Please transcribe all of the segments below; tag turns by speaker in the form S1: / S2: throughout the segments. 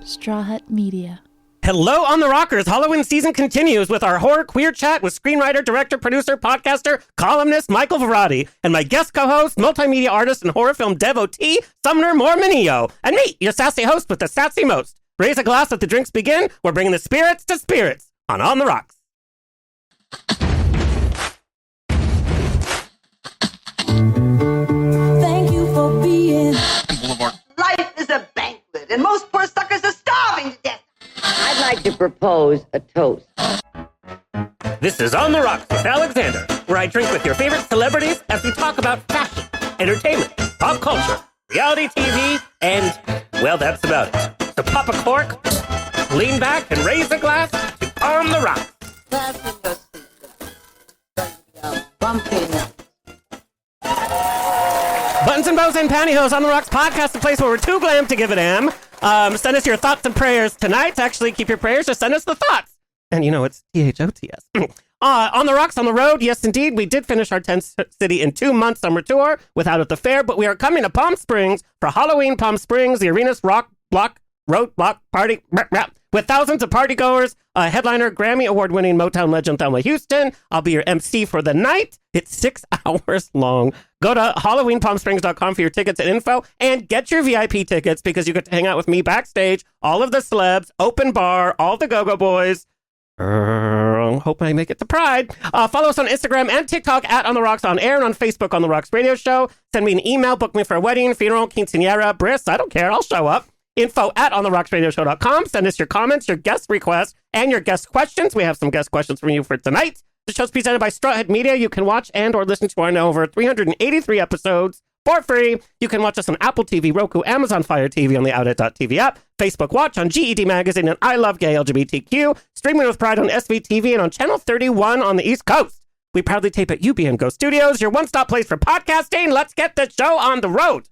S1: Straw Hut Media.
S2: Hello on the Rockers. Halloween season continues with our horror queer chat with screenwriter, director, producer, podcaster, columnist Michael Varrati, and my guest co-host, multimedia artist, and horror film devotee, Sumner Mormeneo, and me, your sassy host with the sassy most. Raise a glass, let the drinks begin. We're bringing the spirits to spirits on the Rocks.
S3: Thank you for being
S4: Boulevard.
S5: Life is a banquet, and most poor suckers are starving to death.
S6: I'd like to propose a toast.
S2: This is On the Rocks with Alexander, where I drink with your favorite celebrities as we talk about fashion, entertainment, pop culture, reality TV, and, well, that's about it. So pop a cork, lean back, and raise a glass to On the Rocks.
S3: fasten your seatbelt. Bumping.
S2: Buttons and bows and pantyhose on the Rocks podcast, the place where we're too glam to give a damn. Send us your thoughts and prayers tonight. Actually, keep your prayers, just send us the thoughts. And you know, it's THOTS. On the Rocks, on the road, yes, indeed. We did finish our 10th City in 2 months summer tour without at the fair, but we are coming to Palm Springs for Halloween Palm Springs, the arena's rock block, road block party, with thousands of partygoers, headliner, Grammy award-winning Motown legend Thelma Houston. I'll be your MC for the night. It's 6 hours long. Go to HalloweenPalmSprings.com for your tickets and info, and get your VIP tickets because you get to hang out with me backstage, all of the celebs, open bar, all the go-go boys. Hope I make it to Pride. Follow us on Instagram and TikTok at On The Rocks On Air, and on Facebook On The Rocks Radio Show. Send me an email, book me for a wedding, funeral, quinceañera, bris, I don't care, I'll show up. Info at ontherocksradioshow.com. Send us your comments, your guest requests, and your guest questions. We have some guest questions from you for tonight. The show's presented by Straw Hut Media. You can watch and or listen to our now over 383 episodes for free. You can watch us on Apple TV, Roku, Amazon Fire TV, on the Outlet.tv app, Facebook Watch, on GED Magazine, and I Love Gay LGBTQ, streaming with pride on SVTV and on Channel 31 on the East Coast. We proudly tape at UB and Go Studios, your one-stop place for podcasting. Let's get the show on the road.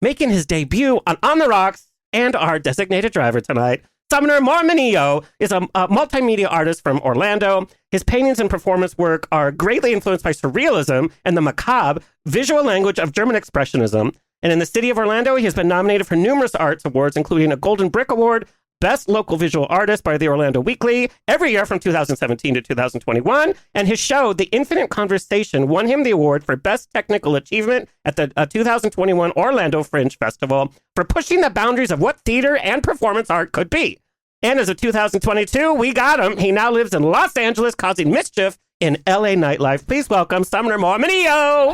S2: Making his debut on the Rocks, and our designated driver tonight, Sumner Mormeneo, is a multimedia artist from Orlando. His paintings and performance work are greatly influenced by surrealism and the macabre visual language of German Expressionism. And in the city of Orlando, he has been nominated for numerous arts awards, including a Golden Brick Award, Best Local Visual Artist by the Orlando Weekly, every year from 2017 to 2021. And his show, The Infinite Conversation, won him the award for Best Technical Achievement at the 2021 Orlando Fringe Festival for pushing the boundaries of what theater and performance art could be. And as of 2022, we got him. He now lives in Los Angeles, causing mischief in LA nightlife. Please welcome Sumner Mormeneo.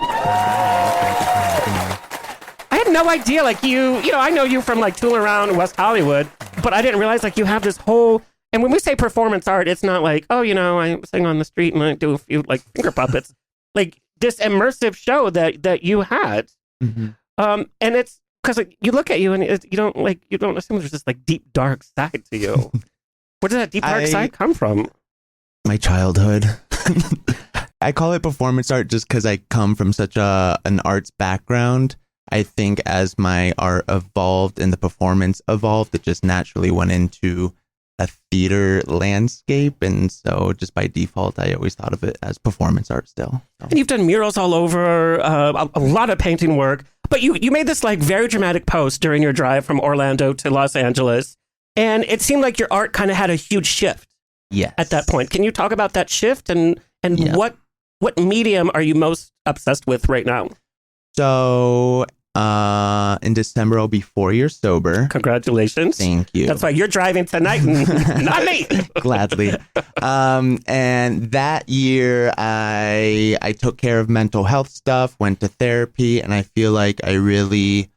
S2: I had no idea, like I know you from like tooling around West Hollywood, but I didn't realize like you have this whole, and when we say performance art, it's not like, oh, I sing on the street and I do a few like finger puppets, like this immersive show that you had. Mm-hmm. And it's because like, you look at you and you don't assume there's this like deep, dark side to you. Where does that deep, dark side come from?
S7: My childhood. I call it performance art just because I come from such an arts background. I think as my art evolved and the performance evolved, it just naturally went into a theater landscape. And so just by default, I always thought of it as performance art still. So.
S2: And you've done murals all over, a lot of painting work. But you made this like very dramatic post during your drive from Orlando to Los Angeles. And it seemed like your art kind of had a huge shift.
S7: Yes.
S2: At that point. Can you talk about that shift and
S7: yeah.
S2: what medium are you most obsessed with right now?
S7: So in December, I'll be 4 years sober.
S2: Congratulations.
S7: Thank you.
S2: That's why you're driving tonight, not me.
S7: Gladly. And that year, I took care of mental health stuff, went to therapy, and I feel like I really,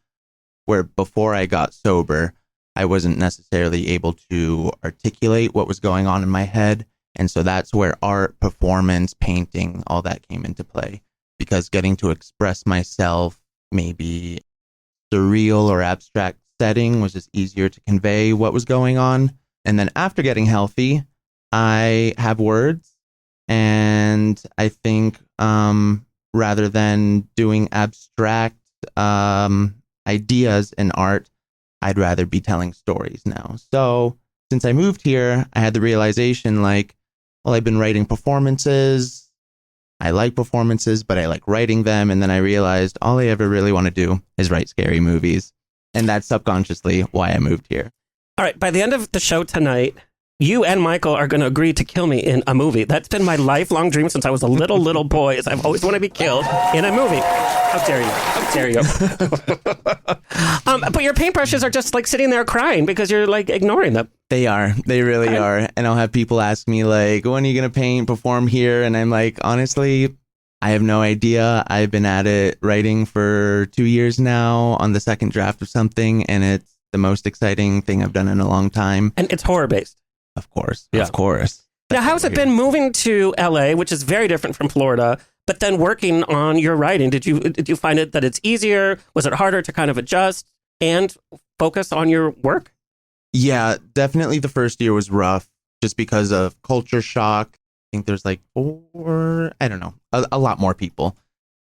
S7: where before I got sober, I wasn't necessarily able to articulate what was going on in my head. And so that's where art, performance, painting, all that came into play. Because getting to express myself, maybe surreal or abstract setting, was just easier to convey what was going on. And then after getting healthy, I have words. And I think rather than doing abstract ideas in art, I'd rather be telling stories now. So since I moved here, I had the realization like, well, I've been writing performances. I like performances, but I like writing them. And then I realized all I ever really want to do is write scary movies. And that's subconsciously why I moved here.
S2: All right, by the end of the show tonight, you and Michael are going to agree to kill me in a movie. That's been my lifelong dream since I was a little boy, is I've always wanted to be killed in a movie. How dare you? How dare you? But your paintbrushes are just like sitting there crying because you're like ignoring them.
S7: They are. They really are. And I'll have people ask me like, when are you going to paint, perform here? And I'm like, honestly, I have no idea. I've been at it writing for 2 years now on the second draft of something, and it's the most exciting thing I've done in a long time.
S2: And it's horror-based.
S7: Of course.
S2: Yeah.
S7: Of course.
S2: Now, how's it been moving to LA, which is very different from Florida, but then working on your writing? Did you find it that it's easier? Was it harder to kind of adjust and focus on your work?
S7: Yeah, definitely the first year was rough just because of culture shock. I think there's like a lot more people.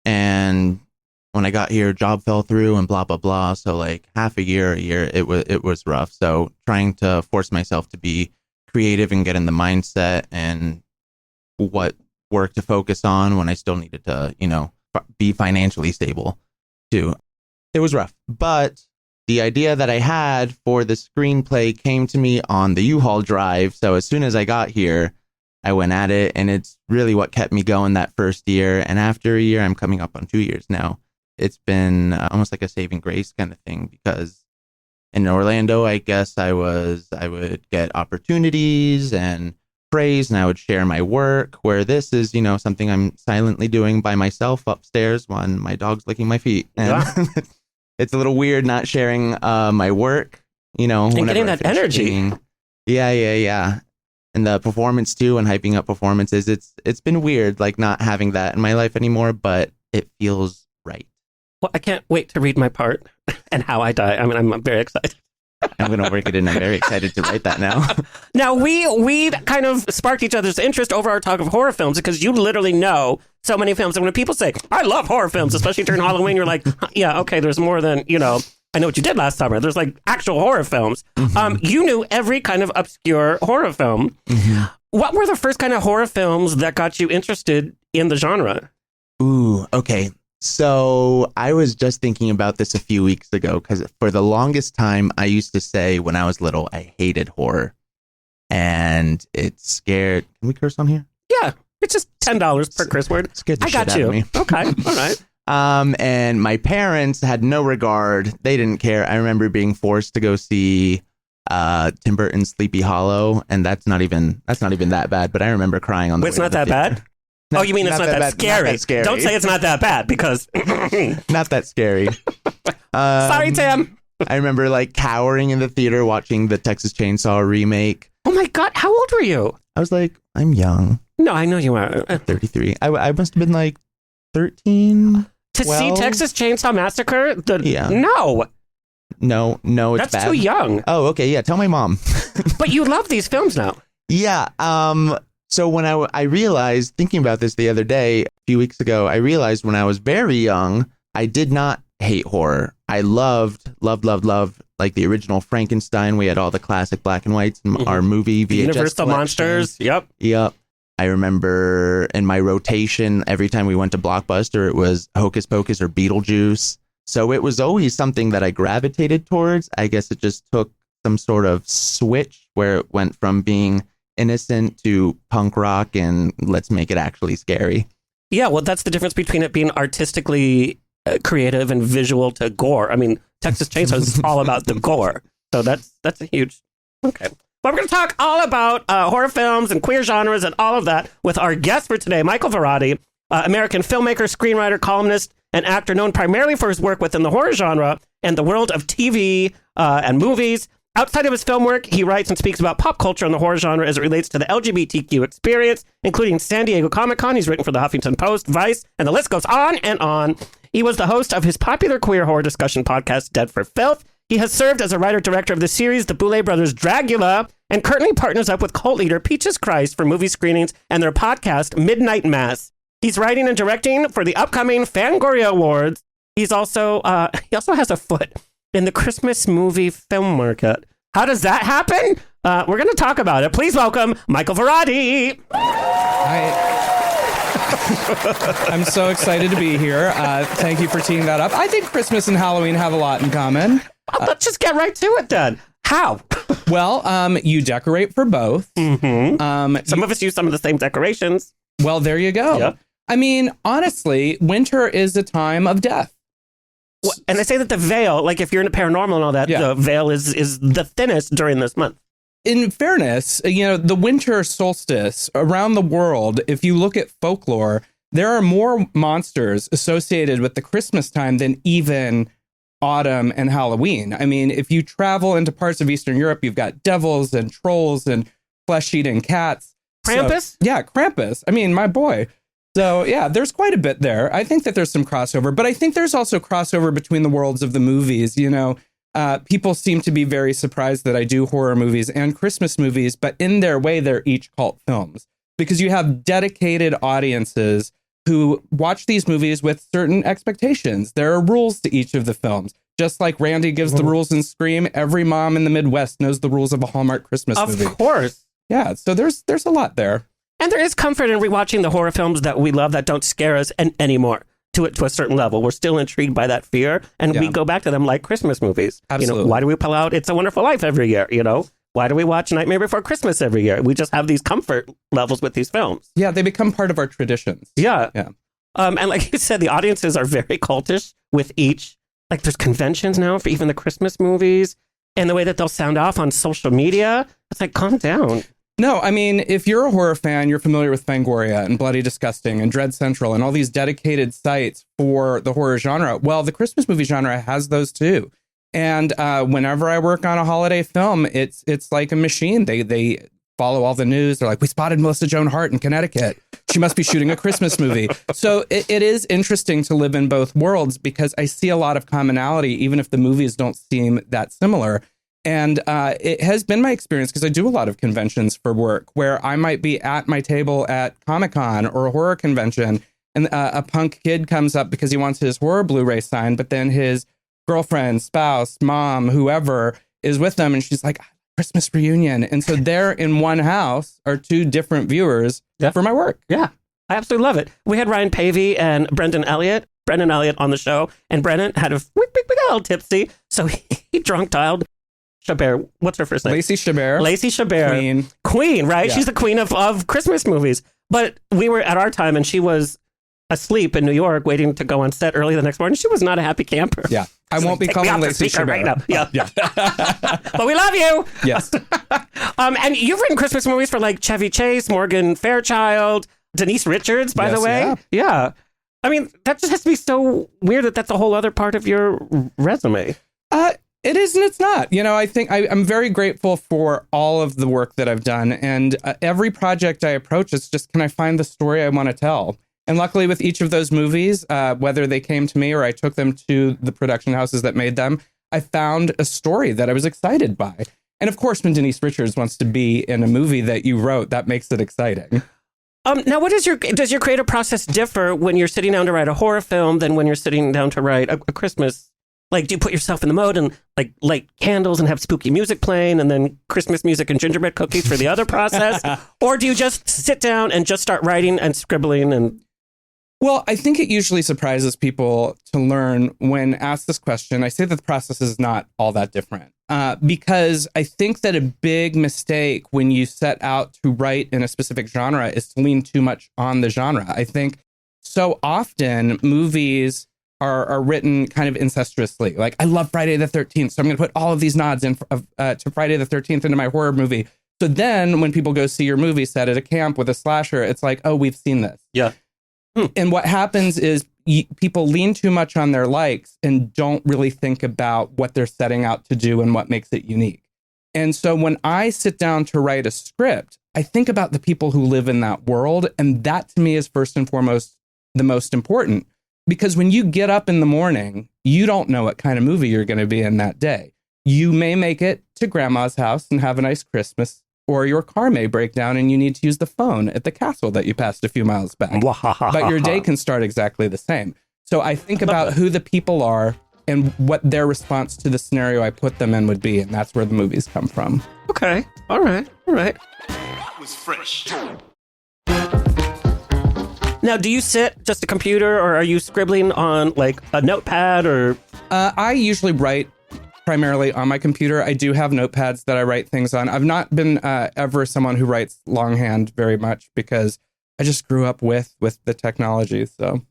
S7: And when I got here, job fell through and blah, blah, blah. So like half a year, it was rough. So trying to force myself to be creative and get in the mindset and what work to focus on when I still needed to, be financially stable too. It was rough. But the idea that I had for the screenplay came to me on the U-Haul drive. So as soon as I got here, I went at it, and it's really what kept me going that first year. And after a year, I'm coming up on 2 years now. It's been almost like a saving grace kind of thing, because in Orlando, I guess I would get opportunities and praise, and I would share my work, where this is, something I'm silently doing by myself upstairs when my dog's licking my feet. And
S2: Yeah.
S7: It's a little weird not sharing my work,
S2: And getting that energy.
S7: Eating. Yeah. And the performance too, and hyping up performances. It's been weird, like not having that in my life anymore, but it feels right.
S2: Well, I can't wait to read my part and how I die. I mean, I'm very excited.
S7: I'm going to work it in. I'm very excited to write that now.
S2: Now, we kind of sparked each other's interest over our talk of horror films, because you literally know so many films. And when people say, I love horror films, especially during Halloween, you're like, yeah, okay, there's more than, I know what you did last summer. There's like actual horror films.
S7: Mm-hmm.
S2: You knew every kind of obscure horror film.
S7: Mm-hmm.
S2: What were the first kind of horror films that got you interested in the genre?
S7: Ooh, okay. So I was just thinking about this a few weeks ago, because for the longest time, I used to say when I was little, I hated horror. And it scared... Can we curse on here?
S2: Yeah, it's just $10 per curse word.
S7: Scared the
S2: I
S7: shit
S2: got
S7: out
S2: you.
S7: of me.
S2: Okay, all right.
S7: And my parents had no regard. They didn't care. I remember being forced to go see Tim Burton's Sleepy Hollow, and that's not even that bad. But I remember crying on the way
S2: It's not
S7: to the
S2: that
S7: theater.
S2: bad? Oh, you mean it's not that
S7: bad,
S2: scary.
S7: Not that scary.
S2: Don't say it's not that bad, because...
S7: Not that scary.
S2: Sorry, Tim.
S7: I remember like cowering in the theater watching the Texas Chainsaw remake.
S2: Oh my God, how old were you?
S7: I was like, I'm young.
S2: No, I know you are.
S7: 33. I must have been like 13.
S2: To
S7: 12?
S2: see Texas Chainsaw Massacre?
S7: Yeah.
S2: No,
S7: No, it's
S2: that's
S7: bad.
S2: too young.
S7: Oh, okay. Yeah. Tell my mom.
S2: But you love these films now.
S7: Yeah. So when I realized, thinking about this the other day, a few weeks ago, I realized when I was very young, I did not hate horror. I loved like the original Frankenstein. We had all the classic black and whites in our movie VHS
S2: Universal
S7: collection.
S2: Monsters. Yep.
S7: I remember in my rotation, every time we went to Blockbuster, it was Hocus Pocus or Beetlejuice. So it was always something that I gravitated towards. I guess it just took some sort of switch where it went from being innocent to punk rock and let's make it actually scary.
S2: Yeah, well, that's the difference between it being artistically creative and visual to gore. I mean, Texas Chainsaw is all about the gore. So that's a huge... Okay. But we're going to talk all about horror films and queer genres and all of that with our guest for today, Michael Varrati, American filmmaker, screenwriter, columnist, and actor known primarily for his work within the horror genre and the world of TV and movies. Outside of his film work, he writes and speaks about pop culture and the horror genre as it relates to the LGBTQ experience, including San Diego Comic-Con. He's written for the Huffington Post, Vice, and the list goes on and on. He was the host of his popular queer horror discussion podcast, Dead for Filth. He has served as a writer-director of the series The Boulet Brothers' Dragula, and currently partners up with cult leader Peaches Christ for movie screenings and their podcast, Midnight Mass. He's writing and directing for the upcoming Fangoria Awards. He also has a foot in the Christmas movie film market. How does that happen? We're going to talk about it. Please welcome Michael Varrati.
S1: Hi. I'm so excited to be here. Thank you for teeing that up. I think Christmas and Halloween have a lot in common.
S2: Let's just get right to it then. How?
S1: Well, you decorate for both.
S2: Mm-hmm. Some of us use some of the same decorations.
S1: Well, there you go.
S2: Yep.
S1: I mean, honestly, winter is a time of death.
S2: Well, and they say that the veil, like if you're into paranormal and all that, the veil is the thinnest during this month.
S1: In fairness, the winter solstice around the world, if you look at folklore, there are more monsters associated with the Christmas time than even autumn and Halloween. I mean, if you travel into parts of Eastern Europe, you've got devils and trolls and flesh-eating cats.
S2: Krampus?
S1: Yeah, Krampus. I mean, my boy. So, yeah, there's quite a bit there. I think that there's some crossover, but I think there's also crossover between the worlds of the movies. People seem to be very surprised that I do horror movies and Christmas movies, but in their way, they're each cult films because you have dedicated audiences who watch these movies with certain expectations. There are rules to each of the films. Just like Randy gives the rules in Scream, every mom in the Midwest knows the rules of a Hallmark Christmas movie.
S2: Of course.
S1: Yeah, so there's a lot there.
S2: And there is comfort in rewatching the horror films that we love that don't scare us anymore to a certain level. We're still intrigued by that fear, and we go back to them like Christmas movies.
S1: Absolutely.
S2: Why do we pull out It's a Wonderful Life every year? Why do we watch Nightmare Before Christmas every year? We just have these comfort levels with these films.
S1: Yeah, they become part of our traditions.
S2: Yeah.
S1: Yeah.
S2: And like you said, the audiences are very cultish with each. Like there's conventions now for even the Christmas movies, and the way that they'll sound off on social media. It's like, calm down.
S1: No, I mean, if you're a horror fan, you're familiar with Fangoria and Bloody Disgusting and Dread Central and all these dedicated sites for the horror genre. Well, the Christmas movie genre has those too. And whenever I work on a holiday film, it's like a machine. They follow all the news. They're like, we spotted Melissa Joan Hart in Connecticut. She must be shooting a Christmas movie. So it is interesting to live in both worlds because I see a lot of commonality, even if the movies don't seem that similar. And it has been my experience because I do a lot of conventions for work where I might be at my table at Comic-Con or a horror convention and a punk kid comes up because he wants his horror Blu-ray signed, but then his girlfriend, spouse, mom, whoever is with them. And she's like, Christmas reunion. And so there in one house are two different viewers for my work.
S2: Yeah, I absolutely love it. We had Ryan Pavey and Brendan Elliott on the show. And Brendan had we got a little tipsy. So he drunk dialed Chabert. What's her first name?
S1: Lacey Chabert.
S2: Lacey Chabert. Queen, right? Yeah. She's the queen of Christmas movies. But we were at our time and she was asleep in New York waiting to go on set early the next morning. She was not a happy camper.
S1: Yeah. I won't be calling Lacey Chabert
S2: right now. Yeah. But we love you.
S1: Yes.
S2: And you've written Christmas movies for like Chevy Chase, Morgan Fairchild, Denise Richards, by the way. Yeah. I mean, that just has to be so weird that that's a whole other part of your resume.
S1: It is and it's not. I think I'm very grateful for all of the work that I've done. And every project I approach, it's just, can I find the story I want to tell? And luckily with each of those movies, whether they came to me or I took them to the production houses that made them, I found a story that I was excited by. And of course, when Denise Richards wants to be in a movie that you wrote, that makes it exciting.
S2: Now, does your creative process differ when you're sitting down to write a horror film than when you're sitting down to write a Christmas? Like, do you put yourself in the mode and like light candles and have spooky music playing and then Christmas music and gingerbread cookies for the other process? Or do you just sit down and just start writing and scribbling and...
S1: Well, I think it usually surprises people to learn when asked this question. I say that the process is not all that different because I think that a big mistake when you set out to write in a specific genre is to lean too much on the genre. I think so often movies are written kind of incestuously. Like, I love Friday the 13th, so I'm going to put all of these nods in to Friday the 13th into my horror movie. So then when people go see your movie set at a camp with a slasher, it's like, oh, we've seen this.
S2: Yeah.
S1: And what happens is people lean too much on their likes and don't really think about what they're setting out to do and what makes it unique. And so when I sit down to write a script, I think about the people who live in that world. And that to me is first and foremost the most important. Because when you get up in the morning, you don't know what kind of movie you're going to be in that day. You may make it to grandma's house and have a nice Christmas, or your car may break down and you need to use the phone at the castle that you passed a few miles back. But your day can start exactly the same. So I think about who the people are and what their response to the scenario I put them in would be. And that's where the movies come from.
S2: Okay. All right.
S4: That was fresh.
S2: Now, do you sit just a computer or are you scribbling on like a notepad or?
S1: I usually write primarily on my computer. I do have notepads that I write things on. I've not been ever someone who writes longhand very much because I just grew up with the technology. So.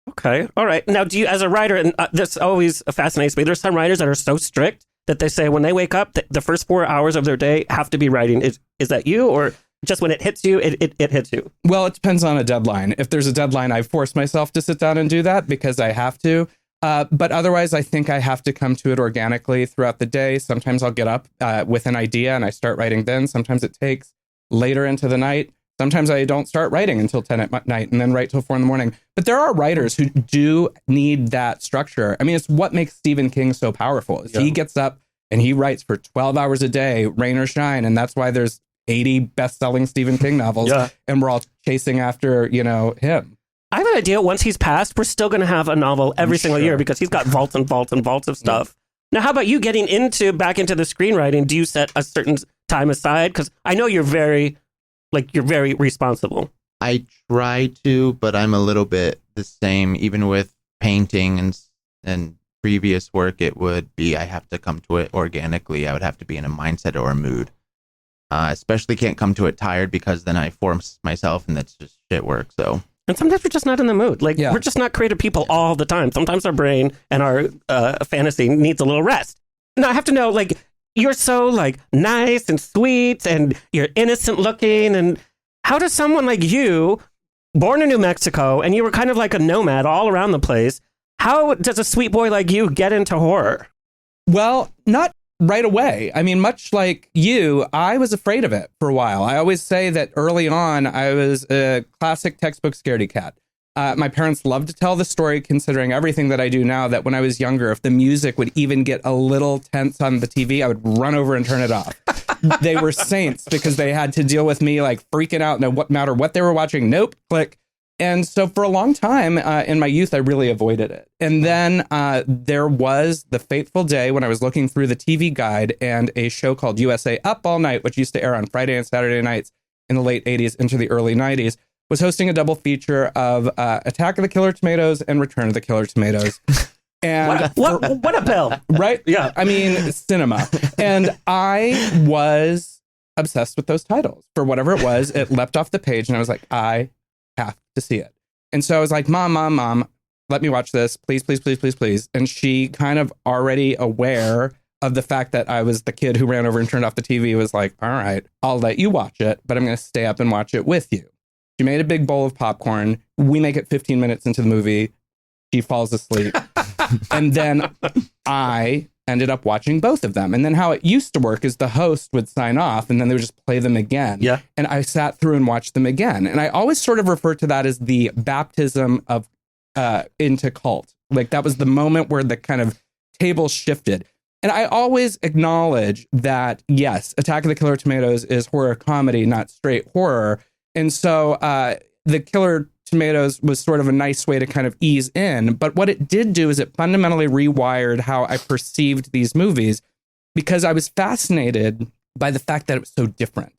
S2: Okay. All right. Now, do you, as a writer, and this always fascinates me, there's some writers that are so strict that they say when they wake up, the first 4 hours of their day have to be writing. Is that you, or just when it hits you, it hits you?
S1: Well, it depends on a deadline. If there's a deadline, I force myself to sit down and do that because I have to. But otherwise, I think I have to come to it organically throughout the day. Sometimes I'll get up with an idea and I start writing then. Sometimes it takes later into the night. Sometimes I don't start writing until 10 at night and then write till 4 in the morning. But there are writers who do need that structure. I mean, it's what makes Stephen King so powerful. Is He gets up and he writes for 12 hours a day, rain or shine. And that's why there's 80 best-selling Stephen King novels. And we're all chasing after, him. I
S2: have an idea. Once he's passed, we're still going to have a novel every single year because he's got vaults and vaults and vaults of stuff. Now, how about you getting back into the screenwriting? Do you set a certain time aside? Because I know you're very responsible.
S7: I try to, but I'm a little bit the same. Even with painting and previous work, it would be I have to come to it organically. I would have to be in a mindset or a mood. Especially can't come to it tired because then I force myself and that's just shit work. So.
S2: And sometimes we're just not in the mood. We're just not creative people all the time. Sometimes our brain and our fantasy needs a little rest. Now, I have to know, you're so nice and sweet and you're innocent looking. And how does someone like you, born in New Mexico, and you were kind of like a nomad all around the place, how does a sweet boy like you get into horror?
S1: Well, not right away. I mean, much like you, I was afraid of it for a while. I always say that early on, I was a classic textbook scaredy cat. My parents loved to tell the story, considering everything that I do now, that when I was younger, if the music would even get a little tense on the TV, I would run over and turn it off. They were saints because they had to deal with me freaking out, no matter what they were watching. Nope, click. And so for a long time in my youth, I really avoided it. And then there was the fateful day when I was looking through the TV guide and a show called USA Up All Night, which used to air on Friday and Saturday nights in the late 80s into the early 90s, was hosting a double feature of Attack of the Killer Tomatoes and Return of the Killer Tomatoes. And
S2: what a bill.
S1: Right? Yeah. I mean, cinema. And I was obsessed with those titles. For whatever it was, it leapt off the page and I was like, I have to see it. And so I was like, Mom, let me watch this. Please, please, please, please, please. And she, kind of already aware of the fact that I was the kid who ran over and turned off the TV, was like, all right, I'll let you watch it, but I'm going to stay up and watch it with you. She made a big bowl of popcorn. We make it 15 minutes into the movie. She falls asleep. And then I ended up watching both of them. And then how it used to work is the host would sign off and then they would just play them again.
S2: Yeah.
S1: And I sat through and watched them again. And I always sort of refer to that as the baptism of into cult. That was the moment where the kind of table shifted. And I always acknowledge that, yes, Attack of the Killer Tomatoes is horror comedy, not straight horror. And so the Killer Tomatoes was sort of a nice way to kind of ease in. But what it did do is it fundamentally rewired how I perceived these movies, because I was fascinated by the fact that it was so different.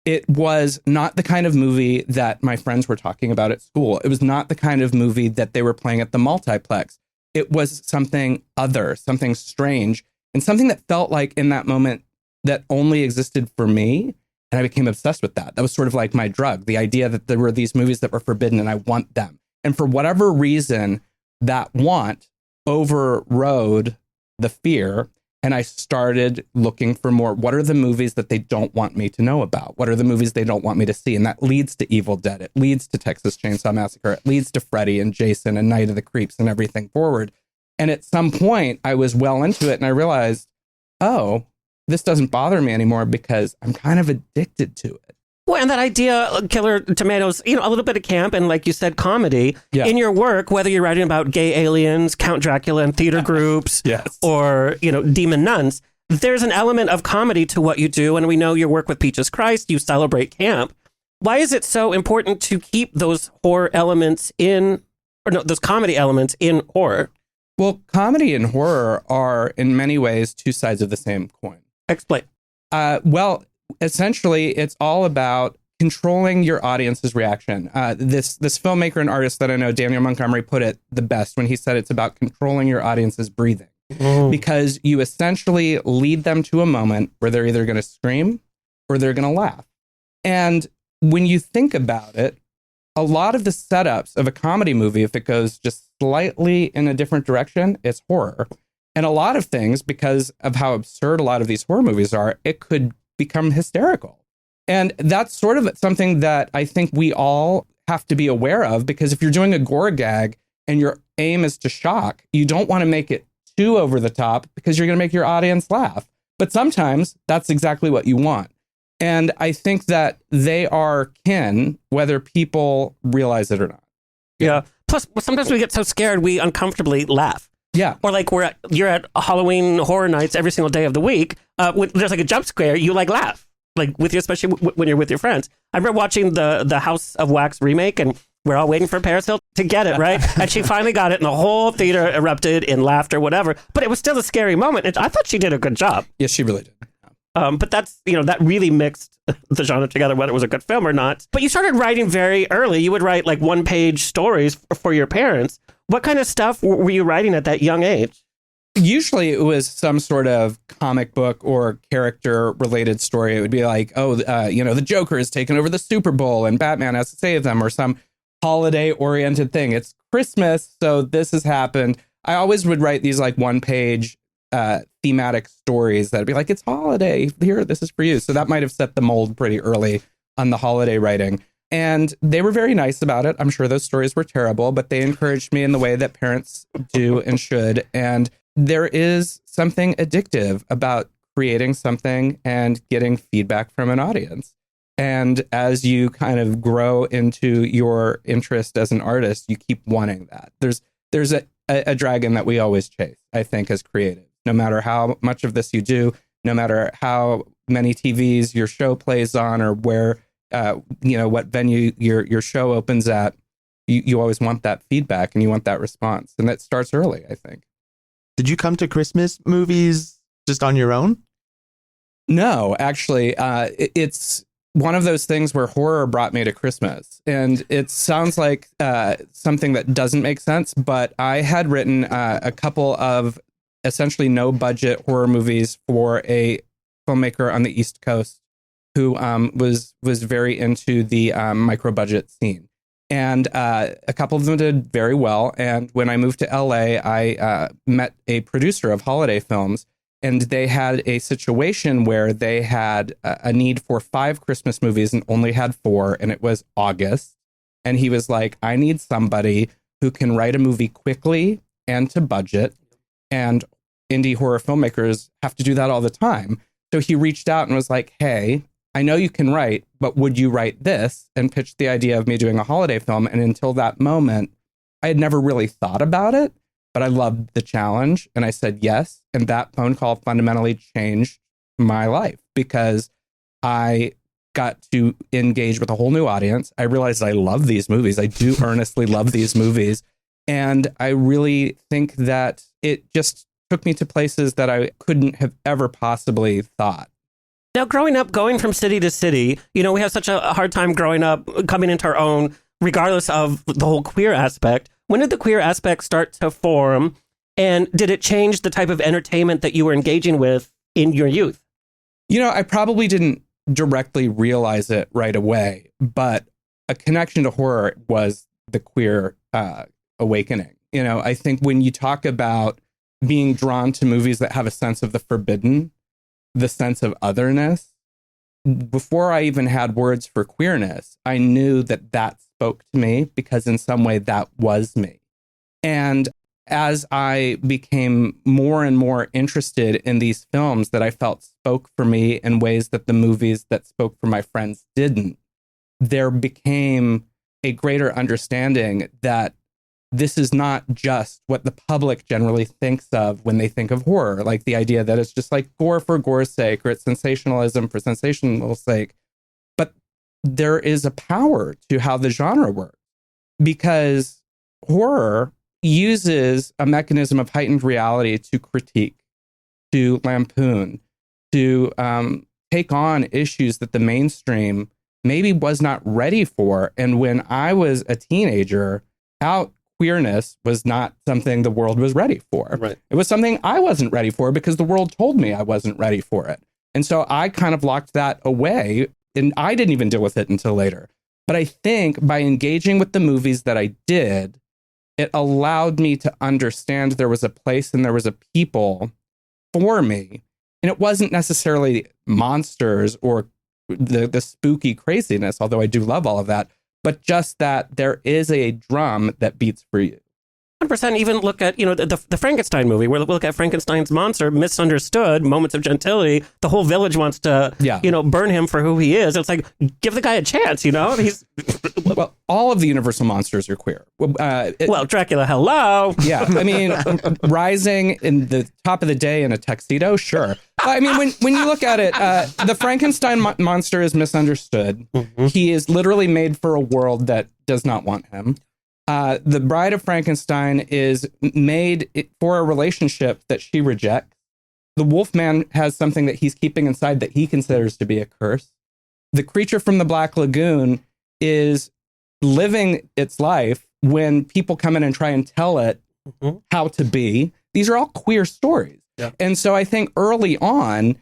S1: It was not the kind of movie that my friends were talking about at school. It was not the kind of movie that they were playing at the multiplex. It was something other, something strange, and something that felt like in that moment that only existed for me. And I became obsessed with that. That was sort of like my drug, the idea that there were these movies that were forbidden and I want them. And for whatever reason, that want overrode the fear. And I started looking for more. What are the movies that they don't want me to know about? What are the movies they don't want me to see? And that leads to Evil Dead. It leads to Texas Chainsaw Massacre. It leads to Freddy and Jason and Night of the Creeps and everything forward. And at some point, I was well into it and I realized, oh, this doesn't bother me anymore because I'm kind of addicted to it.
S2: Well, and that idea, Killer Tomatoes, a little bit of camp and, like you said, comedy in your work, whether you're writing about gay aliens, Count Dracula and theater groups, or, demon nuns, there's an element of comedy to what you do. And we know your work with Peaches Christ, you celebrate camp. Why is it so important to keep those horror elements those comedy elements in horror?
S1: Well, comedy and horror are in many ways two sides of the same coin.
S2: Explain.
S1: Well, essentially, it's all about controlling your audience's reaction. This filmmaker and artist that I know, Daniel Montgomery, put it the best when he said it's about controlling your audience's breathing. because you essentially lead them to a moment where they're either going to scream or they're going to laugh. And when you think about it, a lot of the setups of a comedy movie, if it goes just slightly in a different direction, it's horror. And a lot of things, because of how absurd a lot of these horror movies are, it could become hysterical. And that's sort of something that I think we all have to be aware of, because if you're doing a gore gag and your aim is to shock, you don't want to make it too over the top because you're going to make your audience laugh. But sometimes that's exactly what you want. And I think that they are kin, whether people realize it or not.
S2: Yeah. Plus, sometimes we get so scared we uncomfortably laugh.
S1: Yeah.
S2: Or like you're at Halloween Horror Nights every single day of the week. When there's like a jump scare, you like laugh. Like with you, especially when you're with your friends. I remember watching the House of Wax remake, and we're all waiting for Paris Hilton to get it, right? And she finally got it, and the whole theater erupted in laughter, whatever. But it was still a scary moment. And I thought she did a good job.
S1: Yes, she really did.
S2: But that's, that really mixed the genre together, whether it was a good film or not. But you started writing very early. You would write like one-page stories for your parents. What kind of stuff were you writing at that young age?
S1: Usually it was some sort of comic book or character related story. It would be like, the Joker has taken over the Super Bowl and Batman has to save them, or some holiday oriented thing. It's Christmas, so this has happened. I always would write these like one page thematic stories that'd be like, it's holiday here, this is for you. So that might have set the mold pretty early on the holiday writing. And they were very nice about it. I'm sure those stories were terrible, but they encouraged me in the way that parents do and should. And there is something addictive about creating something and getting feedback from an audience. And as you kind of grow into your interest as an artist, you keep wanting that. There's a dragon that we always chase, I think, as creatives. No matter how much of this you do, no matter how many TVs your show plays on, or where, what venue your show opens at, you always want that feedback and you want that response. And that starts early, I think.
S7: Did you come to Christmas movies just on your own?
S1: No, actually, it's one of those things where horror brought me to Christmas. And it sounds like something that doesn't make sense, but I had written a couple of essentially no budget horror movies for a filmmaker on the East Coast who was very into the micro budget scene. And a couple of them did very well. And when I moved to LA, I met a producer of holiday films, and they had a situation where they had a need for 5 Christmas movies and only had 4, and it was August. And he was like, I need somebody who can write a movie quickly and to budget. And indie horror filmmakers have to do that all the time. So he reached out and was like, hey, I know you can write, but would you write this? And pitched the idea of me doing a holiday film. And until that moment, I had never really thought about it, but I loved the challenge. And I said yes. And that phone call fundamentally changed my life, because I got to engage with a whole new audience. I realized I love these movies. I do earnestly love these movies. And I really think that it just took me to places that I couldn't have ever possibly thought.
S2: Now, growing up, going from city to city, we have such a hard time growing up, coming into our own, regardless of the whole queer aspect. When did the queer aspect start to form? And did it change the type of entertainment that you were engaging with in your youth?
S1: I probably didn't directly realize it right away, but a connection to horror was the queer awakening. I think when you talk about being drawn to movies that have a sense of the forbidden, the sense of otherness, before I even had words for queerness, I knew that spoke to me, because in some way that was me. And as I became more and more interested in these films that I felt spoke for me in ways that the movies that spoke for my friends didn't, there became a greater understanding that this is not just what the public generally thinks of when they think of horror, like the idea that it's just like gore for gore's sake, or it's sensationalism for sensational's sake. But there is a power to how the genre works, because horror uses a mechanism of heightened reality to critique, to lampoon, to take on issues that the mainstream maybe was not ready for. And when I was a teenager out queerness was not something the world was ready for.
S2: Right.
S1: It was something I wasn't ready for because the world told me I wasn't ready for it. And so I kind of locked that away, and I didn't even deal with it until later. But I think by engaging with the movies that I did, it allowed me to understand there was a place and there was a people for me. And it wasn't necessarily monsters or the spooky craziness, although I do love all of that, but just that there is a drum that beats for you.
S2: 100%. Even look at, the Frankenstein movie, where we look at Frankenstein's monster, misunderstood, moments of gentility. The whole village wants to, burn him for who he is. It's like, give the guy a chance, He's
S1: well, all of the Universal monsters are queer.
S2: Well, Dracula, hello.
S1: Yeah, I mean, rising in the top of the day in a tuxedo, sure. I mean, when you look at it, the Frankenstein monster is misunderstood. Mm-hmm. He is literally made for a world that does not want him. The Bride of Frankenstein is made for a relationship that she rejects. The Wolfman has something that he's keeping inside that he considers to be a curse. The creature from the Black Lagoon is living its life when people come in and try and tell it how to be. These are all queer stories. Yeah. And so I think early on,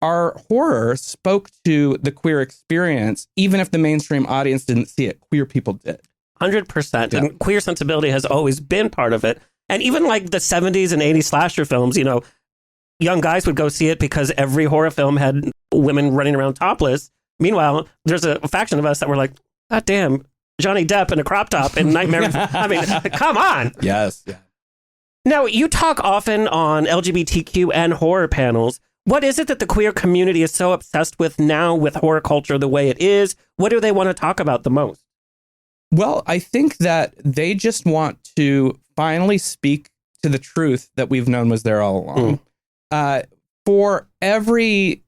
S1: our horror spoke to the queer experience, even if the mainstream audience didn't see it. Queer people did.
S2: 100%. Yeah. And queer sensibility has always been part of it. And even like the 70s and 80s slasher films, young guys would go see it because every horror film had women running around topless. Meanwhile, there's a faction of us that were like, God damn, Johnny Depp in a crop top and Nightmare. I mean, come on.
S1: Yes. Yeah.
S2: Now, you talk often on LGBTQ and horror panels. What is it that the queer community is so obsessed with now with horror culture the way it is? What do they want to talk about the most?
S1: Well, I think that they just want to finally speak to the truth that we've known was there all along. For every